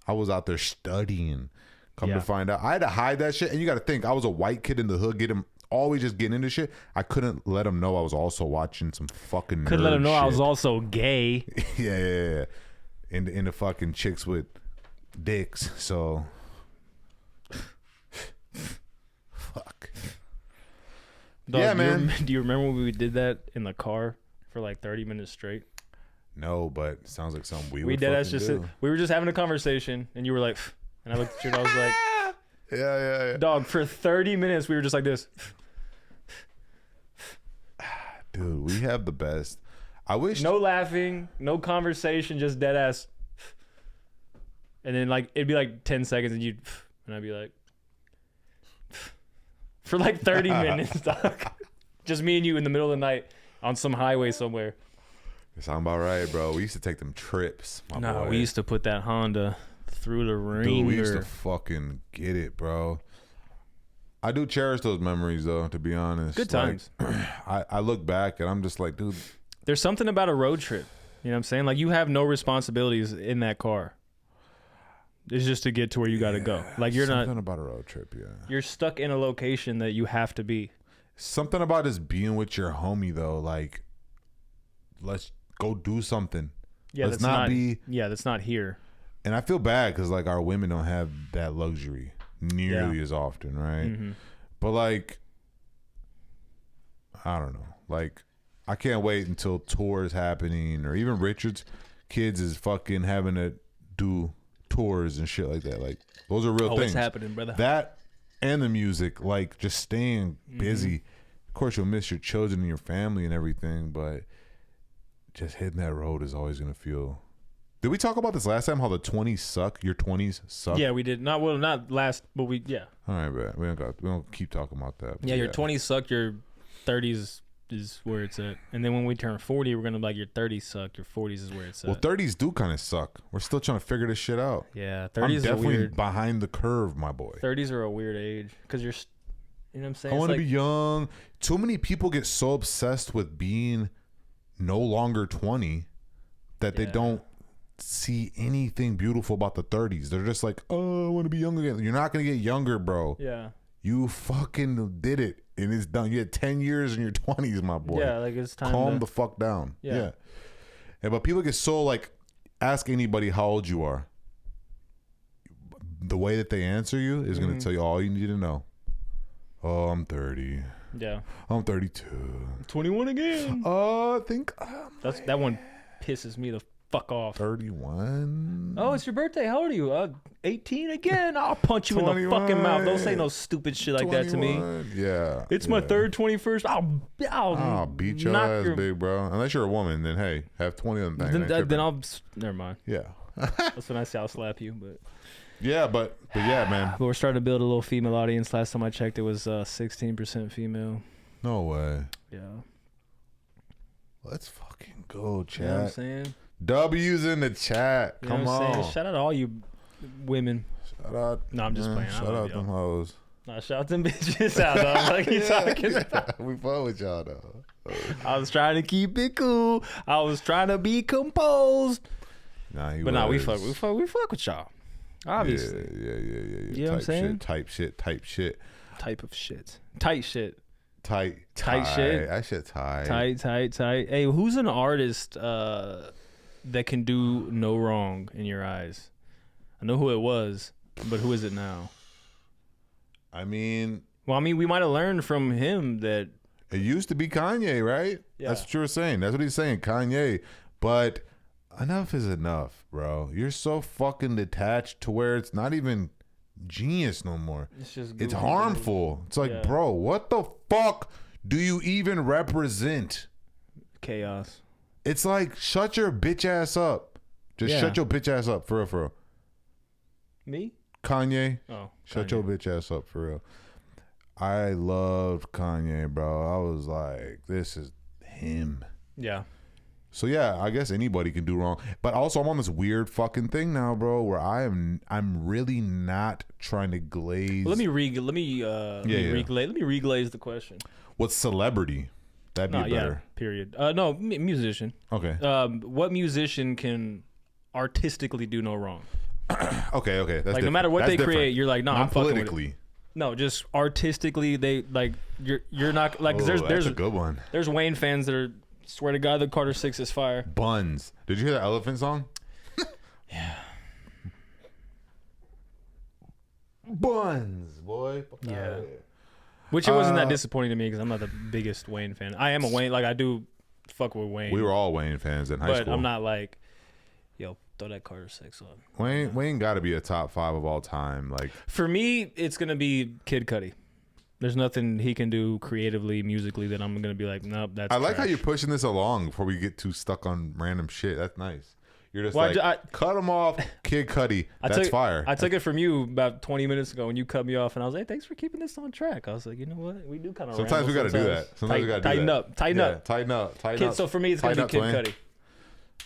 I was out there studying. Come Yeah. to find out, I had to hide that shit. And you got to think, I was a white kid in the hood, always just getting into shit. I couldn't let them know I was also watching some fucking. could let nerd him know I was shit. also gay. Yeah. In the fucking chicks with dicks. So, fuck. Dog, Yeah, man. Do you remember when we did that in the car for like 30 minutes straight? No, but it sounds like something we We would did. That's fucking just do. we were just having a conversation, and you were like, and I looked at you, and I was like, Yeah. dog. For 30 minutes, we were just like this. Dude, we have the best. I wish. No laughing, no conversation, just dead ass. And then like it'd be like 10 seconds, and I'd be like, for like 30 minutes, dog. Just me and you in the middle of the night on some highway somewhere. You sound about right, bro. We used to take them trips. Boy. We used to put that Honda through the ringer. Dude, we used to fucking get it, bro. I do cherish those memories, though, to be honest. Good times. Like, I look back and I'm just like, dude. There's something about a road trip. You know what I'm saying? Like, you have no responsibilities in that car. It's just to get to where you got to go. Like, you're something not. about a road trip, yeah. You're stuck in a location that you have to be. Something about just being with your homie, though. Like, let's go do something. Yeah, let's not be. Yeah, that's not here. And I feel bad because, like, our women don't have that luxury nearly as often, right? Mm-hmm. But, like, I don't know. Like, I can't wait until tours happening, or even Richard's kids is fucking having to do tours and shit like that. Like, those are real things. It's happening, brother. That and the music, like, just staying busy. Of course, you'll miss your children and your family and everything, but just hitting that road is always going to feel. Did we talk about this last time? How the 20s suck? Your 20s suck? Yeah, we did. Not last, but yeah. All right, but we don't keep talking about that. Yeah, your 20s suck, your 30s is where it's at. And then when we turn 40, we're going to be like, your 30s suck, your 40s is where it's at. Well, 30s do kind of suck. We're still trying to figure this shit out. Yeah, 30s I'm are definitely weird. behind the curve, my boy. 30s are a weird age because you know what I'm saying? I want to It's be young. Too many people get so obsessed with being no longer 20 that they don't see anything beautiful about the 30s. They're just like, oh, I want to be young again. You're not going to get younger, bro. Yeah. You fucking did it, and it's done. You had 10 years in your 20s, my boy. Yeah, like it's time Calm to... the fuck down. Yeah. Yeah, but people get so, like, ask anybody how old you are. The way that they answer you is going to tell you all you need to know. Oh, I'm 30. Yeah. I'm 32. 21 again. I think That one pisses me the fuck off. 31. Oh, it's your birthday. How old are you? 18 again? I'll punch you in the fucking mouth. Don't say no stupid shit like that to me. Yeah. It's my third 21st. I'll beat your ass, big bro. Unless you're a woman, then hey, have 20 of them. Then I'll... Never mind. Yeah. That's when I say I'll slap you, but... Yeah, but yeah, man. But we're starting to build a little female audience. Last time I checked, it was 16% female. No way. Yeah. Let's fucking go, chat. You know what I'm saying? W's in the chat. You know Come what I'm on. saying? Shout out to all you women. Shout out. No, I'm just playing. Shout out them hoes. Nah, shout out them bitches out, dog. Like you talking about. We fun with y'all, though. I was trying to keep it cool. I was trying to be composed. Nah, we fuck with y'all. Obviously. Yeah. You know what I'm saying? Type shit. Type of shit. Tight shit. Tight shit. That shit tight. Tight. Hey, who's an artist that can do no wrong in your eyes? I know who it was, but who is it now? I mean, we might have learned from him that it used to be Kanye, right? Yeah. That's what you were saying. That's what he's saying, Kanye. But enough is enough, bro. You're so fucking detached to where it's not even genius no more. It's harmful. It's like, bro, what the fuck do you even represent? Chaos. It's like, shut your bitch ass up. Just shut your bitch ass up, for real, for real. Me? Kanye. Oh. Shut your bitch ass up, for real. I loved Kanye, bro. I was like, this is him. Yeah. So yeah, I guess anybody can do wrong. But also I'm on this weird fucking thing now, bro, where I'm really not trying to glaze. Well, let me reglaze the question. What's celebrity? That'd be better. Yeah, period. No, musician. Okay. What musician can artistically do no wrong? Okay. That's like no matter what they create, you're like, no, I'm fucking politically. with it. No, just artistically, they like you're not like there's a good one. There's Wayne fans that are swear to God the Carter 6 is fire. Buns. Did you hear the Elephant song? Yeah. Buns, boy. Yeah. Which it wasn't that disappointing to me because I'm not the biggest Wayne fan. I am a Wayne, like I do fuck with Wayne. We were all Wayne fans in high school. But I'm not like, yo, throw that Carter 6 on. Wayne got to be a top 5 of all time. Like for me, it's gonna be Kid Cudi. There's nothing he can do creatively, musically that I'm gonna be like, nope, that's. I like trash. how you're pushing this along before we get too stuck on random shit. That's nice. You're just Well, cut him off, Kid Cudi. That's fire. I took it from you about 20 minutes ago when you cut me off, and I was like, thanks for keeping this on track. I was like, you know what? We do kind of. Sometimes we got to do that. Sometimes we got to tighten that. up. Tighten up. Tighten up. Kid, so for me, it's gonna be Kid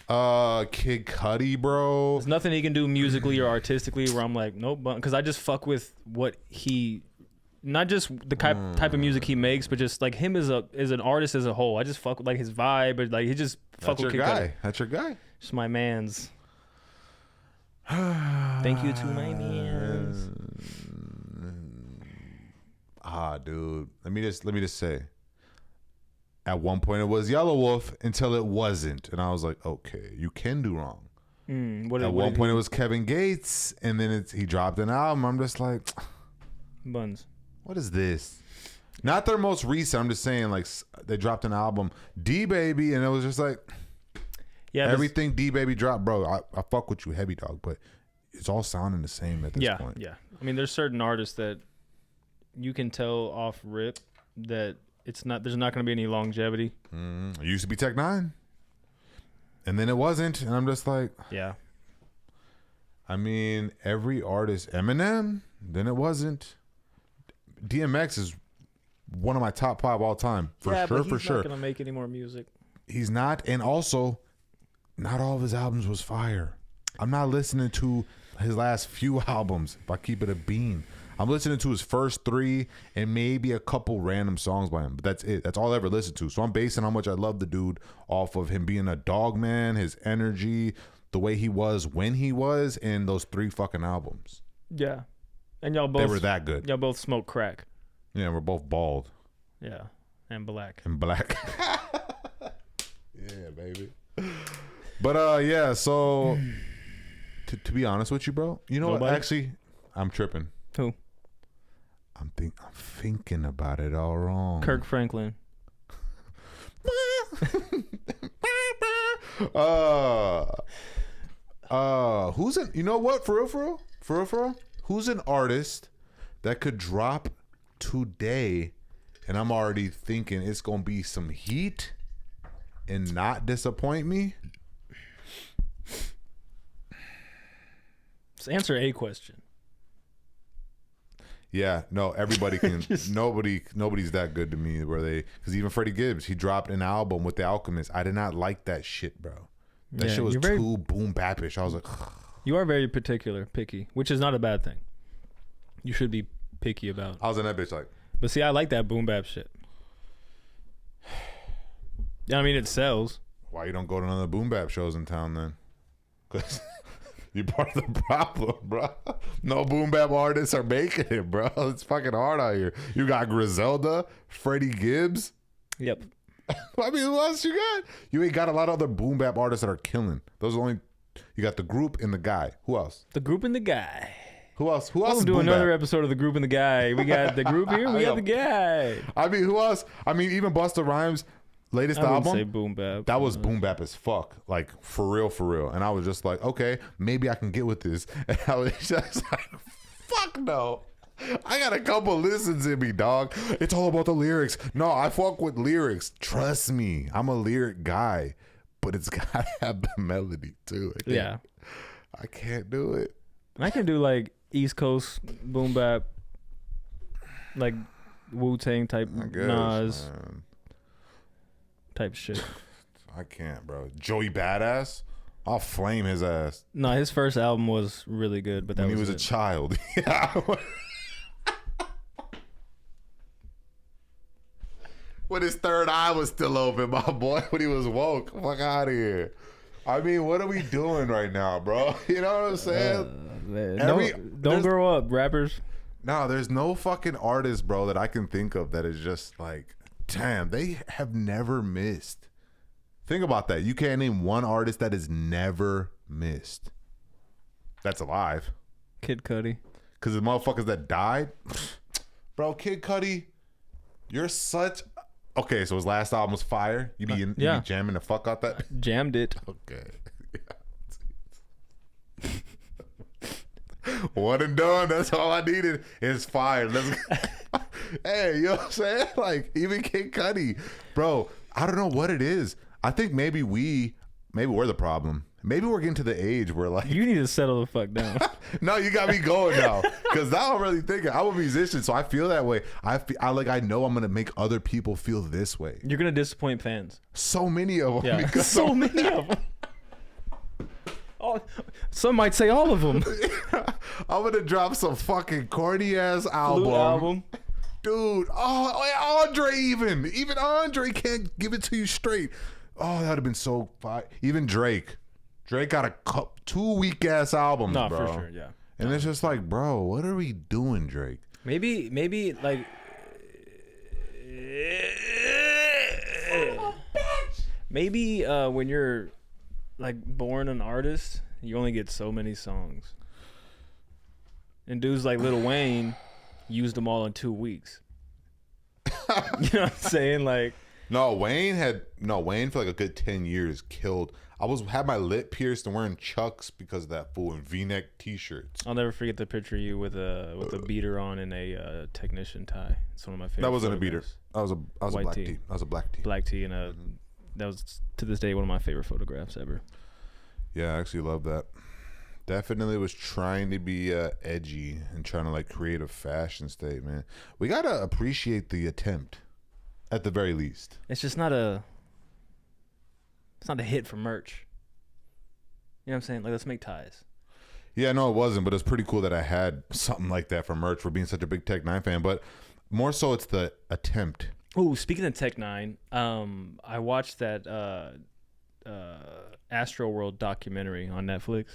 Cudi. Kid Cudi, bro. There's nothing he can do musically or artistically where I'm like, nope, because I just fuck with what he, not just the type of music he makes, but just like him as an artist as a whole. I just fuck with like his vibe, but like he just fuck with Kid Cudi. That's your guy. Just my man's. Thank you to my mans. Dude. Let me just say. At one point it was Yellow Wolf until it wasn't, and I was like, okay, you can do wrong. At one point it was Kevin Gates, and then he dropped an album. I'm just like, Buns. What is this? Not their most recent. I'm just saying, like, they dropped an album, D Baby, and it was just like. Yeah, everything D Baby dropped, bro. I fuck with you, heavy dog, but it's all sounding the same at this point. Yeah. I mean, there's certain artists that you can tell off rip that it's not. There's not going to be any longevity. It used to be Tech Nine, and then it wasn't, and I'm just like, yeah. I mean, every artist, Eminem, then it wasn't. DMX is one of my top 5 all time for sure. But he's not going to make any more music. He's not, and also. Not all of his albums was fire. I'm not listening to his last few albums, if I keep it a bean. I'm listening to his first 3 and maybe a couple random songs by him. But that's it. That's all I ever listened to. So I'm basing how much I love the dude off of him being a dog man, his energy, the way he was when he was, and those 3 fucking albums. Yeah. And y'all both. They were that good. Y'all both smoke crack. Yeah, we're both bald. Yeah. And black. Yeah, baby. But yeah, so to be honest with you, bro, you know what? Actually, I'm tripping. Who? I'm thinking about it all wrong. Kirk Franklin. Who's an? You know what? For real. Who's an artist that could drop today, and I'm already thinking it's gonna be some heat and not disappoint me? Just answer a question. Yeah, no, everybody can. Nobody's that good to me. Because even Freddie Gibbs, he dropped an album with The Alchemist. I did not like that shit, bro. That shit was too boom bapish. I was like, you are very picky, which is not a bad thing. You should be picky about. I was in that bitch like. But see, I like that boom bap shit. Yeah, I mean it sells. Why you don't go to none of the boom bap shows in town then? Because you're part of the problem, bro. No boom bap artists are making it, bro. It's fucking hard out here. You got Griselda, Freddie Gibbs. Yep. I mean, who else you got? You ain't got a lot of other boom bap artists that are killing. Those are only. You got the group and the guy. Who else? The group and the guy. Who else? Who else? We'll do another episode of the group and the guy. We got the group here. We got the guy. I mean, who else? I mean, even Busta Rhymes' latest album. Say boom bap. That was boom bap as fuck. Like for real. And I was just like, okay, maybe I can get with this. And I was just like, fuck no. I got a couple listens in me, dog. It's all about the lyrics. No, I fuck with lyrics. Trust me. I'm a lyric guy. But it's gotta have the melody too. I can't do it. I can do like East Coast boom bap, like Wu-Tang type, Nas type shit. I can't, bro. Joey Badass, I'll flame his ass. No, his first album was really good, but when he was a child. Yeah. When his third eye was still open, my boy, when he was woke. Fuck out of here. I mean, what are we doing right now, bro? You know what I'm saying? Don't grow up, rappers. No, there's no fucking artist, bro, that I can think of that is just like, damn, they have never missed. Think about that. You can't name one artist that has never missed. That's alive. Kid Cudi. Because the motherfuckers that died, bro, Kid Cudi, you're such... Okay, so his last album was fire. You be jamming the fuck out that? Jammed it. Okay. One and done. That's all I needed. It's fire. Hey, you know what I'm saying? Like, even Kid Cudi. Bro, I don't know what it is. I think maybe we're the problem. Maybe we're getting to the age where, like... You need to settle the fuck down. No, you got me going now. Because now I'm really thinking. I'm a musician, so I feel that way. I know I'm going to make other people feel this way. You're going to disappoint fans. So many of them. Yeah, because so many of them. Oh, some might say all of them. I'm going to drop some fucking corny-ass album. Dude, Andre even Andre can't give it to you straight. Oh, that would have been so fire. Even Drake got 2 weak ass albums, No, bro. for sure, yeah. And it's just like, bro, what are we doing, Drake? Maybe like maybe when you're like born an artist, you only get so many songs. And dudes like Lil Wayne used them all in 2 weeks. You know what I'm saying? Like, No, Wayne for like a good 10 years killed. Had my lip pierced and wearing Chucks because of that fool and V-neck t-shirts. I'll never forget the picture of you with a beater on and a technician tie. It's one of my favorite. That wasn't a beater. photographs. I was a White black tee. tee. I was a black tee. Black tee and that was to this day one of my favorite photographs ever. Yeah, I actually love that. Definitely was trying to be edgy and trying to like create a fashion statement. We gotta appreciate the attempt, at the very least. It's just not a hit for merch. You know what I'm saying? Like, let's make ties. Yeah, no, it wasn't, but it's pretty cool that I had something like that for merch for being such a big Tech Nine fan. But more so, it's the attempt. Oh, speaking of Tech Nine, I watched that Astro World documentary on Netflix.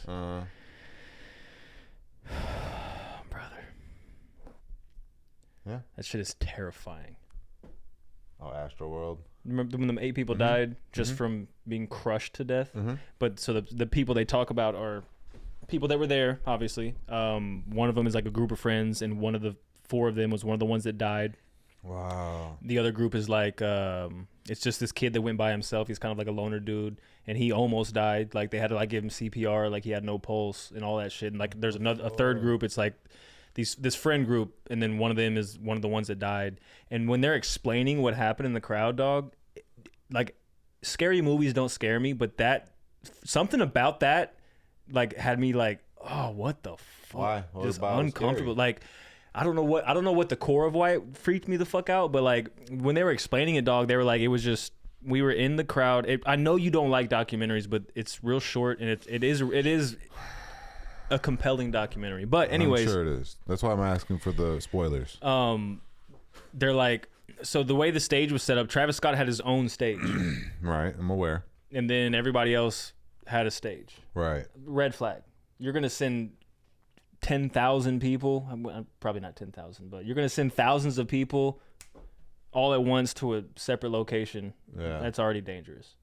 Brother. Yeah. That shit is terrifying. Oh, Astro World. Remember when the 8 people died just from being crushed to death? But so the people they talk about are people that were there, obviously. One of them is like a group of friends, and one of the 4 of them was one of the ones that died. Wow. The other group is like, it's just this kid that went by himself. He's kind of like a loner dude, and he almost died. Like, they had to like give him CPR, like he had no pulse and all that shit. And like, there's a third group. It's like this friend group, and then one of them is one of the ones that died. And when they're explaining what happened in the crowd, dog, like, scary movies don't scare me, but that something about that like had me like, oh, what the fuck? Why? What Just about it was uncomfortable. scary? Like, I don't know what the core of why it freaked me the fuck out, but like when they were explaining it, dog, they were like, it was just, we were in the crowd. I know you don't like documentaries, but it's real short, and it is a compelling documentary. But anyways, I'm sure it is. That's why I'm asking for the spoilers. they're like, so the way the stage was set up, Travis Scott had his own stage, Right, I'm aware. and then everybody else had a stage. Right. Red flag. You're gonna send 10,000 people. I'm probably not 10,000, but you're gonna send thousands of people all at once to a separate location. Yeah. That's already dangerous.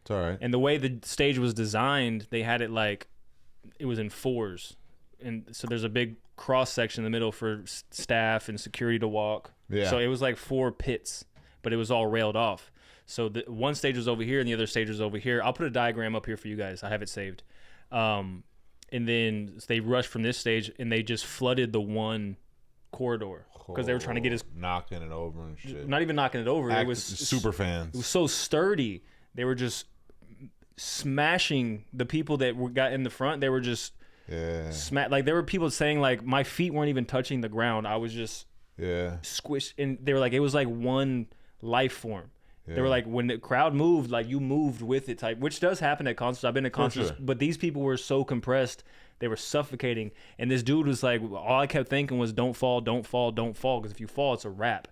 It's all right. And the way the stage was designed, they had it like it was in 4s, and so there's a big cross section in the middle for staff and security to walk. Yeah. So it was like 4 pits, but it was all railed off. So the one stage was over here and the other stage was over here. I'll put a diagram up here for you guys. I have it saved. And then they rushed from this stage and they just flooded the one corridor because they were trying to get his, knocking it over and shit. not even knocking it over. It was super It was fans. so sturdy. They were just smashing the people that got in the front. They were just Yeah. like there were people saying like my feet weren't even touching the ground. I was just Yeah. squished, and they were like, it was like one life form. They were Yeah. like, when the crowd moved, like you moved with it type, which does happen at concerts. I've been to concerts, sure. but these people were so compressed, they were suffocating. And this dude was like, all I kept thinking was, don't fall, don't fall, don't fall. Because if you fall, it's a wrap.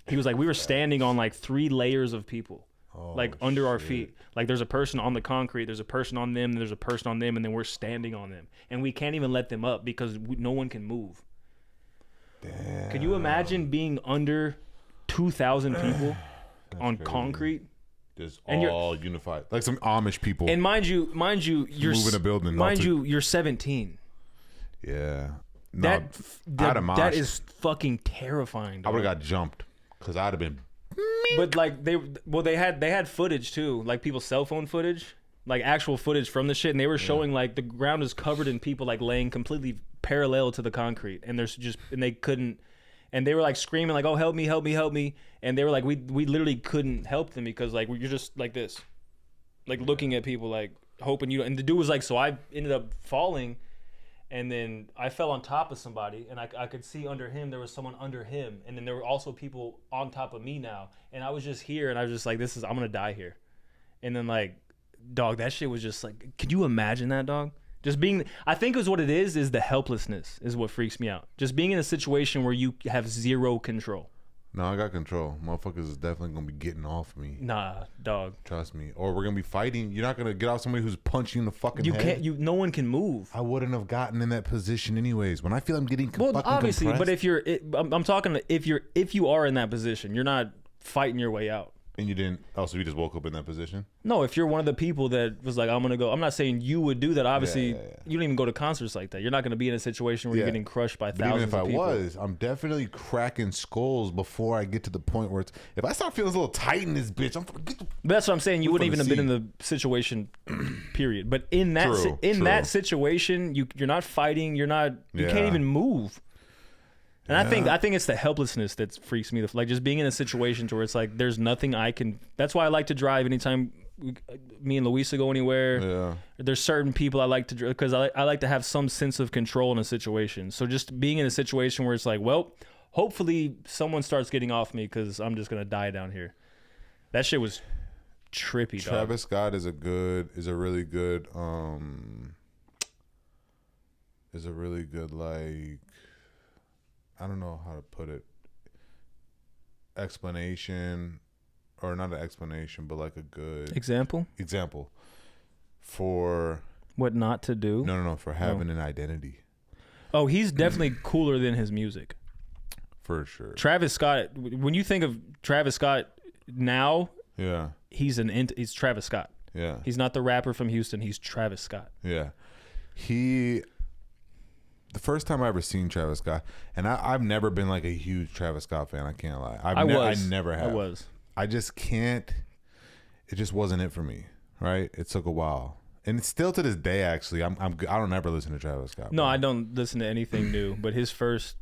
He was like, we were standing on like 3 layers of people, like under our feet. Like there's a person on the concrete, there's a person on them, there's a person on them, and then we're standing on them. And we can't even let them up because no one can move. Damn. Can you imagine being under 2,000 people on crazy. concrete? Just And you're- all unified. Like some Amish people. And mind you, you're Move in a building, Mind not to- you, you're 17. Yeah. No, I'd have That moshed. is fucking terrifying. I Dog. would have got jumped because I'd have been. But like they had footage too, like people's cell phone footage, like actual footage from the shit, and they were showing like the ground is covered in people like laying completely parallel to the concrete, and there's just and they couldn't. and they were like screaming like, "Oh, help me, help me, help me!" And they were like, we literally couldn't help them because like you're just like this, like looking at people like hoping you. And the dude was like, so I ended up falling. And then I fell on top of somebody, and I could see under him there was someone under him, and then there were also people on top of me now, and I was just here, and I was just like, I'm gonna die here. And then like, dog, that shit was just like, could you imagine that, dog? Just being, I think is what it is the helplessness is what freaks me out. Just being in a situation where you have zero control. No, I got control. Motherfuckers is definitely gonna be getting off me. Nah, dog. Trust me. Or we're gonna be fighting. You're not gonna get off somebody who's punching you in the fucking head. No one can move. I wouldn't have gotten in that position anyways. When I feel I'm getting fucking obviously, compressed, but I'm talking if you are in that position, you're not fighting your way out. and you didn't. Oh, so you just woke up in that position? No, if you're one of the people that was like, I'm gonna go. I'm not saying you would do that. Obviously, Yeah. you don't even go to concerts like that. You're not gonna be in a situation where you're getting crushed by But even thousands if I of people. was, I'm definitely cracking skulls before I get to the point where it's. If I start feeling a little tight in this bitch, I'm. But that's what I'm saying. You wouldn't even have been in the situation, period. But in that True. that situation, you're not fighting. You can't even move. And I think it's the helplessness that freaks me. Like just being in a situation where it's like there's nothing I can. That's why I like to drive anytime me and Luisa go anywhere. Yeah. There's certain people I like to drive because I like to have some sense of control in a situation. So just being in a situation where it's like, well, hopefully someone starts getting off me because I'm just gonna die down here. That shit was trippy. Travis Scott is a really good like, I don't know how to put it, explanation, or not an explanation, but like a good example for what not to do. No, for having an identity. Oh, he's definitely cooler than his music. For sure. Travis Scott, when you think of Travis Scott now, Yeah. he's Travis Scott. Yeah. He's not the rapper from Houston. He's Travis Scott. Yeah. The first time I ever seen Travis Scott, and I've never been like a huge Travis Scott fan. I can't lie. I never have. I was. I just can't. It just wasn't it for me. Right. It took a while, and it's still to this day. Actually, I don't ever listen to Travis Scott. No, I don't listen to anything new. But his first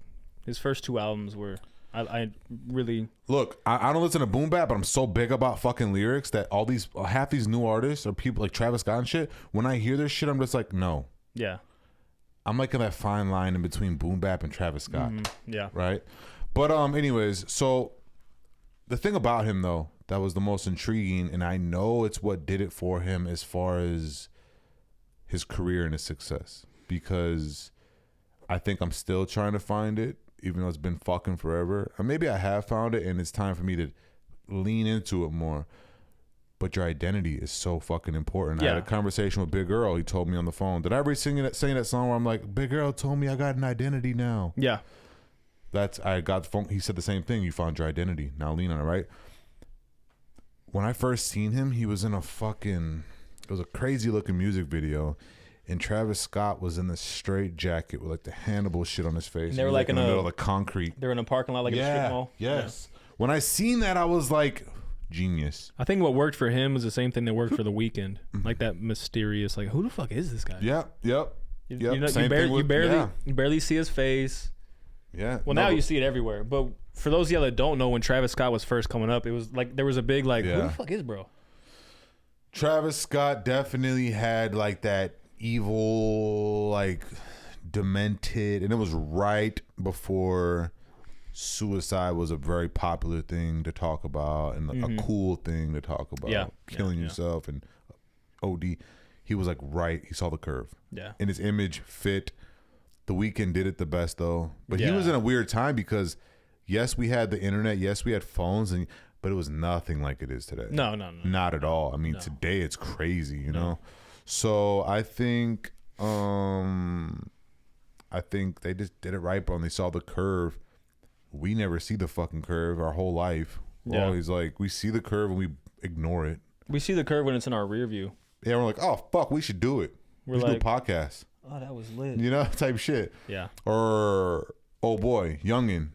two albums were. I really look. I don't listen to boom bap, but I'm so big about fucking lyrics that half these new artists or people like Travis Scott and shit. When I hear their shit, I'm just like, no. Yeah. I'm like in that fine line in between boom bap and Travis Scott. Yeah. Right. But anyways, so the thing about him though that was the most intriguing, and I know it's what did it for him as far as his career and his success, because I think I'm still trying to find it, even though it's been fucking forever. Or maybe I have found it and it's time for me to lean into it more. But your identity is so fucking important. Yeah. I had a conversation with Big Earl. He told me on the phone. Did I ever sing that song where I'm like, Big Earl told me I got an identity now? Yeah. I got the phone. He said the same thing. You found your identity. Now lean on it, right? When I first seen him, he was in it was a crazy looking music video. And Travis Scott was in this straight jacket with like the Hannibal shit on his face. And they were He was, like in the a- middle of the concrete. They were in a parking lot like at a strip mall. Yes. When I seen that, I was like, genius. I think what worked for him was the same thing that worked for The Weeknd. Like that mysterious, like, who the fuck is this guy? Yep. You barely see his face. Yeah. Well, now you see it everywhere. But for those of y'all that don't know, when Travis Scott was first coming up, it was like there was a big like, who the fuck is bro? Travis Scott definitely had like that evil, like demented, and it was right before suicide was a very popular thing to talk about and a cool thing to talk about. Killing yourself and OD. He was like he saw the curve. Yeah. And his image fit. The Weeknd did it the best though. But he was in a weird time because yes, we had the internet, yes, we had phones, but it was nothing like it is today. No. Not at all. I mean, today it's crazy, you know? So I think they just did it right, bro. And they saw the curve. We never see the fucking curve our whole life. We're always like, we see the curve and we ignore it. We see the curve when it's in our rear view. Yeah, we're like, oh fuck, we should do it. We should do a podcast. Oh, that was lit. You know, type shit. Yeah. Or oh boy, Youngin.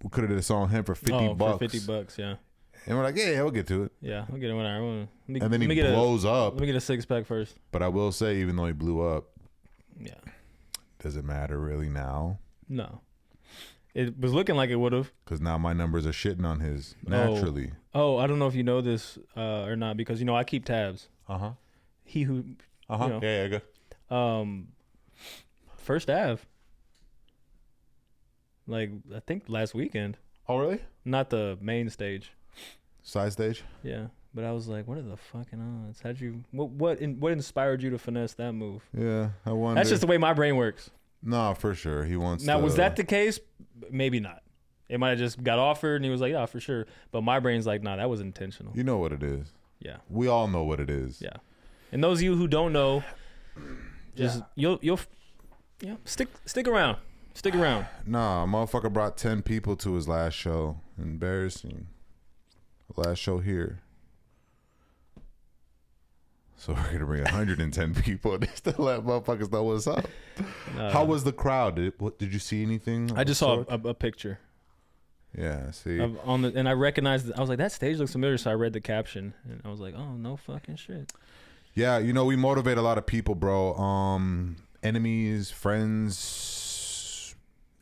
We could have did a song on him for $50. For $50, yeah. And we're like, yeah, we'll get to it. Yeah, I'll get it whenever. And then he blows up. Let me get a 6-pack first. But I will say, even though he blew up, yeah, does it matter really now? No. It was looking like it would have. Because now my numbers are shitting on his naturally. Oh, I don't know if you know this or not, because I keep tabs. He who. Yeah, good. First Ave. Like I think last weekend. Oh really? Not the main stage. Side stage. Yeah, but I was like, what are the fucking odds? How'd you? What inspired you to finesse that move? Yeah, I wonder. That's just the way my brain works. No, for sure. He wants. Now, was that the case? Maybe not. It might have just got offered, and he was like, "Yeah, for sure." But my brain's like, "Nah, that was intentional." You know what it is. Yeah. We all know what it is. Yeah. And those of you who don't know, just you'll stick around. Stick around. Nah, motherfucker brought 10 people to his last show. Embarrassing. Last show here. So we're gonna bring 110 people just to let motherfuckers know what's up. How was the crowd? Did you see anything? I just saw a picture. Yeah, see. And I recognized. I was like, that stage looks familiar. So I read the caption, and I was like, oh, no fucking shit. Yeah, we motivate a lot of people, bro. Enemies, friends,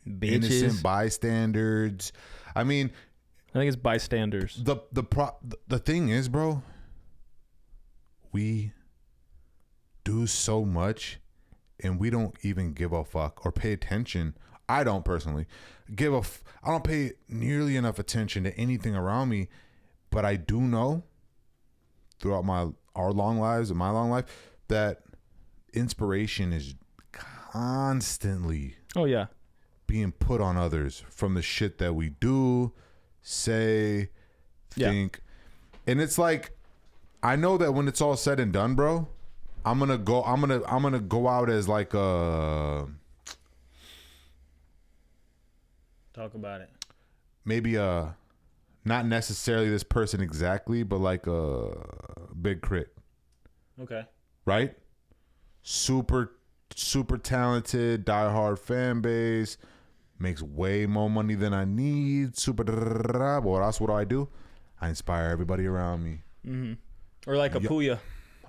Bitches. innocent bystanders. I mean, I think it's bystanders. The thing is, bro, we do so much and we don't even give a fuck or pay attention. I don't personally I don't pay nearly enough attention to anything around me, but I do know throughout our long lives and my long life that inspiration is constantly being put on others from the shit that we do, say, think. And it's like, I know that when it's all said and done, bro, I'm gonna go out as like a, talk about it. Maybe not necessarily this person exactly, but like a Big Crit. Okay. Right? Super talented, diehard fan base, makes way more money than I need. But that's what I do. I inspire everybody around me. Mm-hmm. Or like a Puya.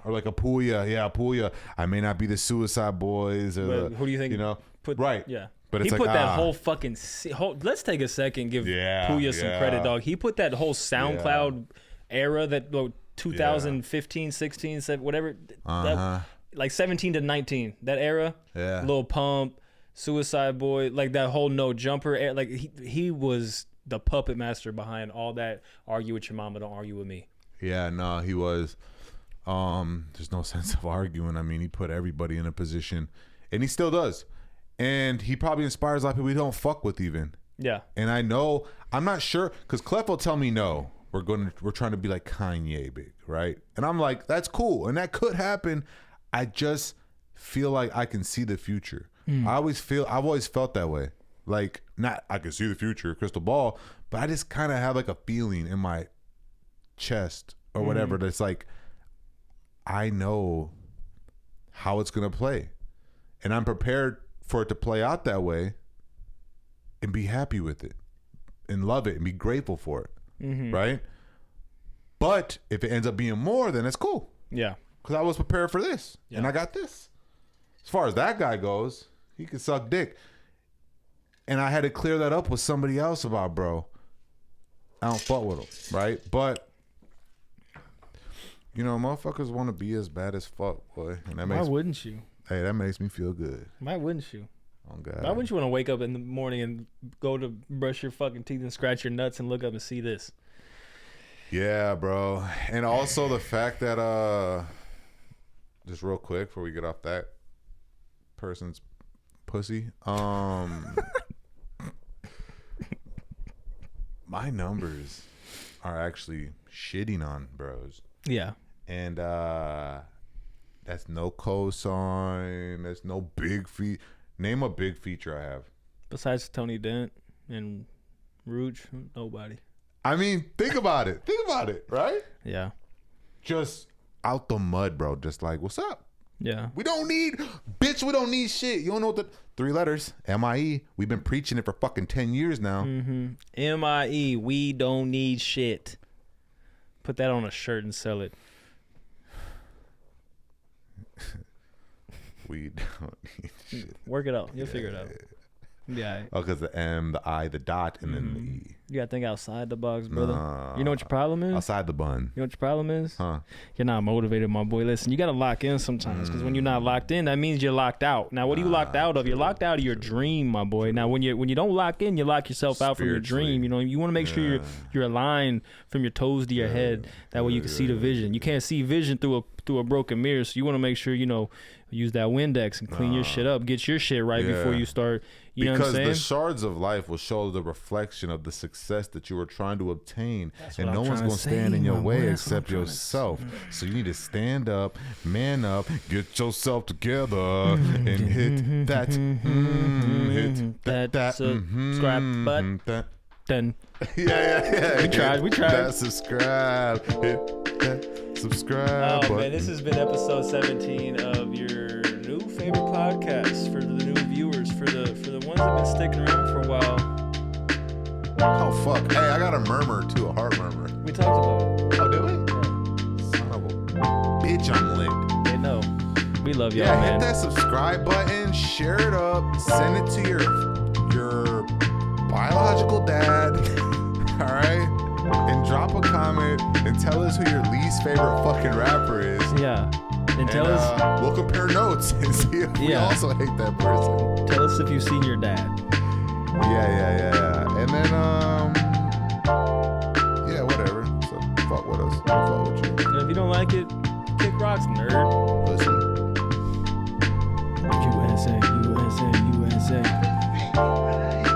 Or like a Puya. Yeah, Puya. I may not be the Suicide Boys. Or who do you think? Right. Yeah. But he it's put like, that whole fucking. Let's take a second, give Puya some credit, dog. He put that whole SoundCloud era, that 2015, 16, whatever, that, like 17 to 19, that era. Yeah. Lil Pump, Suicide Boy, like that whole No Jumper era. Like he was the puppet master behind all that. Argue with your mama, don't argue with me. Yeah, no, he was. There's no sense of arguing. I mean, he put everybody in a position, and he still does. And he probably inspires a lot of people we don't fuck with even. Yeah. And I know, I'm not sure, because Clef will tell me no. We're trying to be like Kanye big, right? And I'm like, that's cool. And that could happen. I just feel like I can see the future. I've always felt that way. Like, not I can see the future, crystal ball, but I just kind of have like a feeling in my chest or whatever that's like, I know how it's gonna play. And I'm prepared for it to play out that way and be happy with it and love it and be grateful for it. Right? But if it ends up being more, then it's cool. Yeah. Because I was prepared for this and I got this. As far as that guy goes, he can suck dick. And I had to clear that up with somebody else about, bro, I don't fuck with him, right? But motherfuckers want to be as bad as fuck, boy. And that Why wouldn't you? Hey, that makes me feel good. Why wouldn't you? Oh God. Why wouldn't you want to wake up in the morning and go to brush your fucking teeth and scratch your nuts and look up and see this? Yeah, bro. And also the fact that just real quick before we get off that person's pussy, my numbers are actually shitting on bros. Yeah. And that's no cosign. That's no big feat. Name a big feature I have. Besides Tony Dent and Rouge, nobody. I mean, think about it. Think about it, right? Yeah. Just out the mud, bro. Just like, what's up? Yeah. We don't need shit. You don't know what the 3 letters, M-I-E. We've been preaching it for fucking 10 years now. M-I-E, we don't need shit. Put that on a shirt and sell it. We don't need shit. Work it out. You'll figure it out. Yeah. Oh, because the M, the I, the dot, and then the E. You gotta think outside the box, brother. Nah. You know what your problem is? Outside the bun. You know what your problem is? Huh? You're not motivated, my boy. Listen, you gotta lock in sometimes, because when you're not locked in, that means you're locked out. Now, what are you locked out of? You're locked out of your dream, my boy. Now, when you don't lock in, you lock yourself out from your dream. You know, you want to make sure you're aligned from your toes to your head. That way, you can see the vision. You can't see vision through a broken mirror, so you want to make sure use that Windex and clean your shit up, get your shit right before you start. You know what I'm saying? Because the shards of life will show the reflection of the success that you are trying to obtain, and no one's going to stand in your way except yourself. So you need to stand up, man up, get yourself together, and hit that, hit that subscribe button. Then yeah. We tried. That subscribe, hit that subscribe. Oh man, this has been episode 17 of your new favorite podcast for the new viewers, for the ones that have been sticking around for a while. Oh fuck! Hey, I got a murmur too, a heart murmur. We talked about it. Oh, did we? Yeah. Son of a bitch, I'm lit. They know. We love y'all, Yeah, man. hit that subscribe button, share it up, send it to your biological dad, all right? And drop a comment and tell us who your least favorite fucking rapper is. Yeah. And tell us. We'll compare notes and see if we also hate that person. Tell us if you've seen your dad. Yeah. And then, yeah, whatever. So fuck with us. We'll fuck with you. And if you don't like it, kick rocks, nerd. Listen. USA.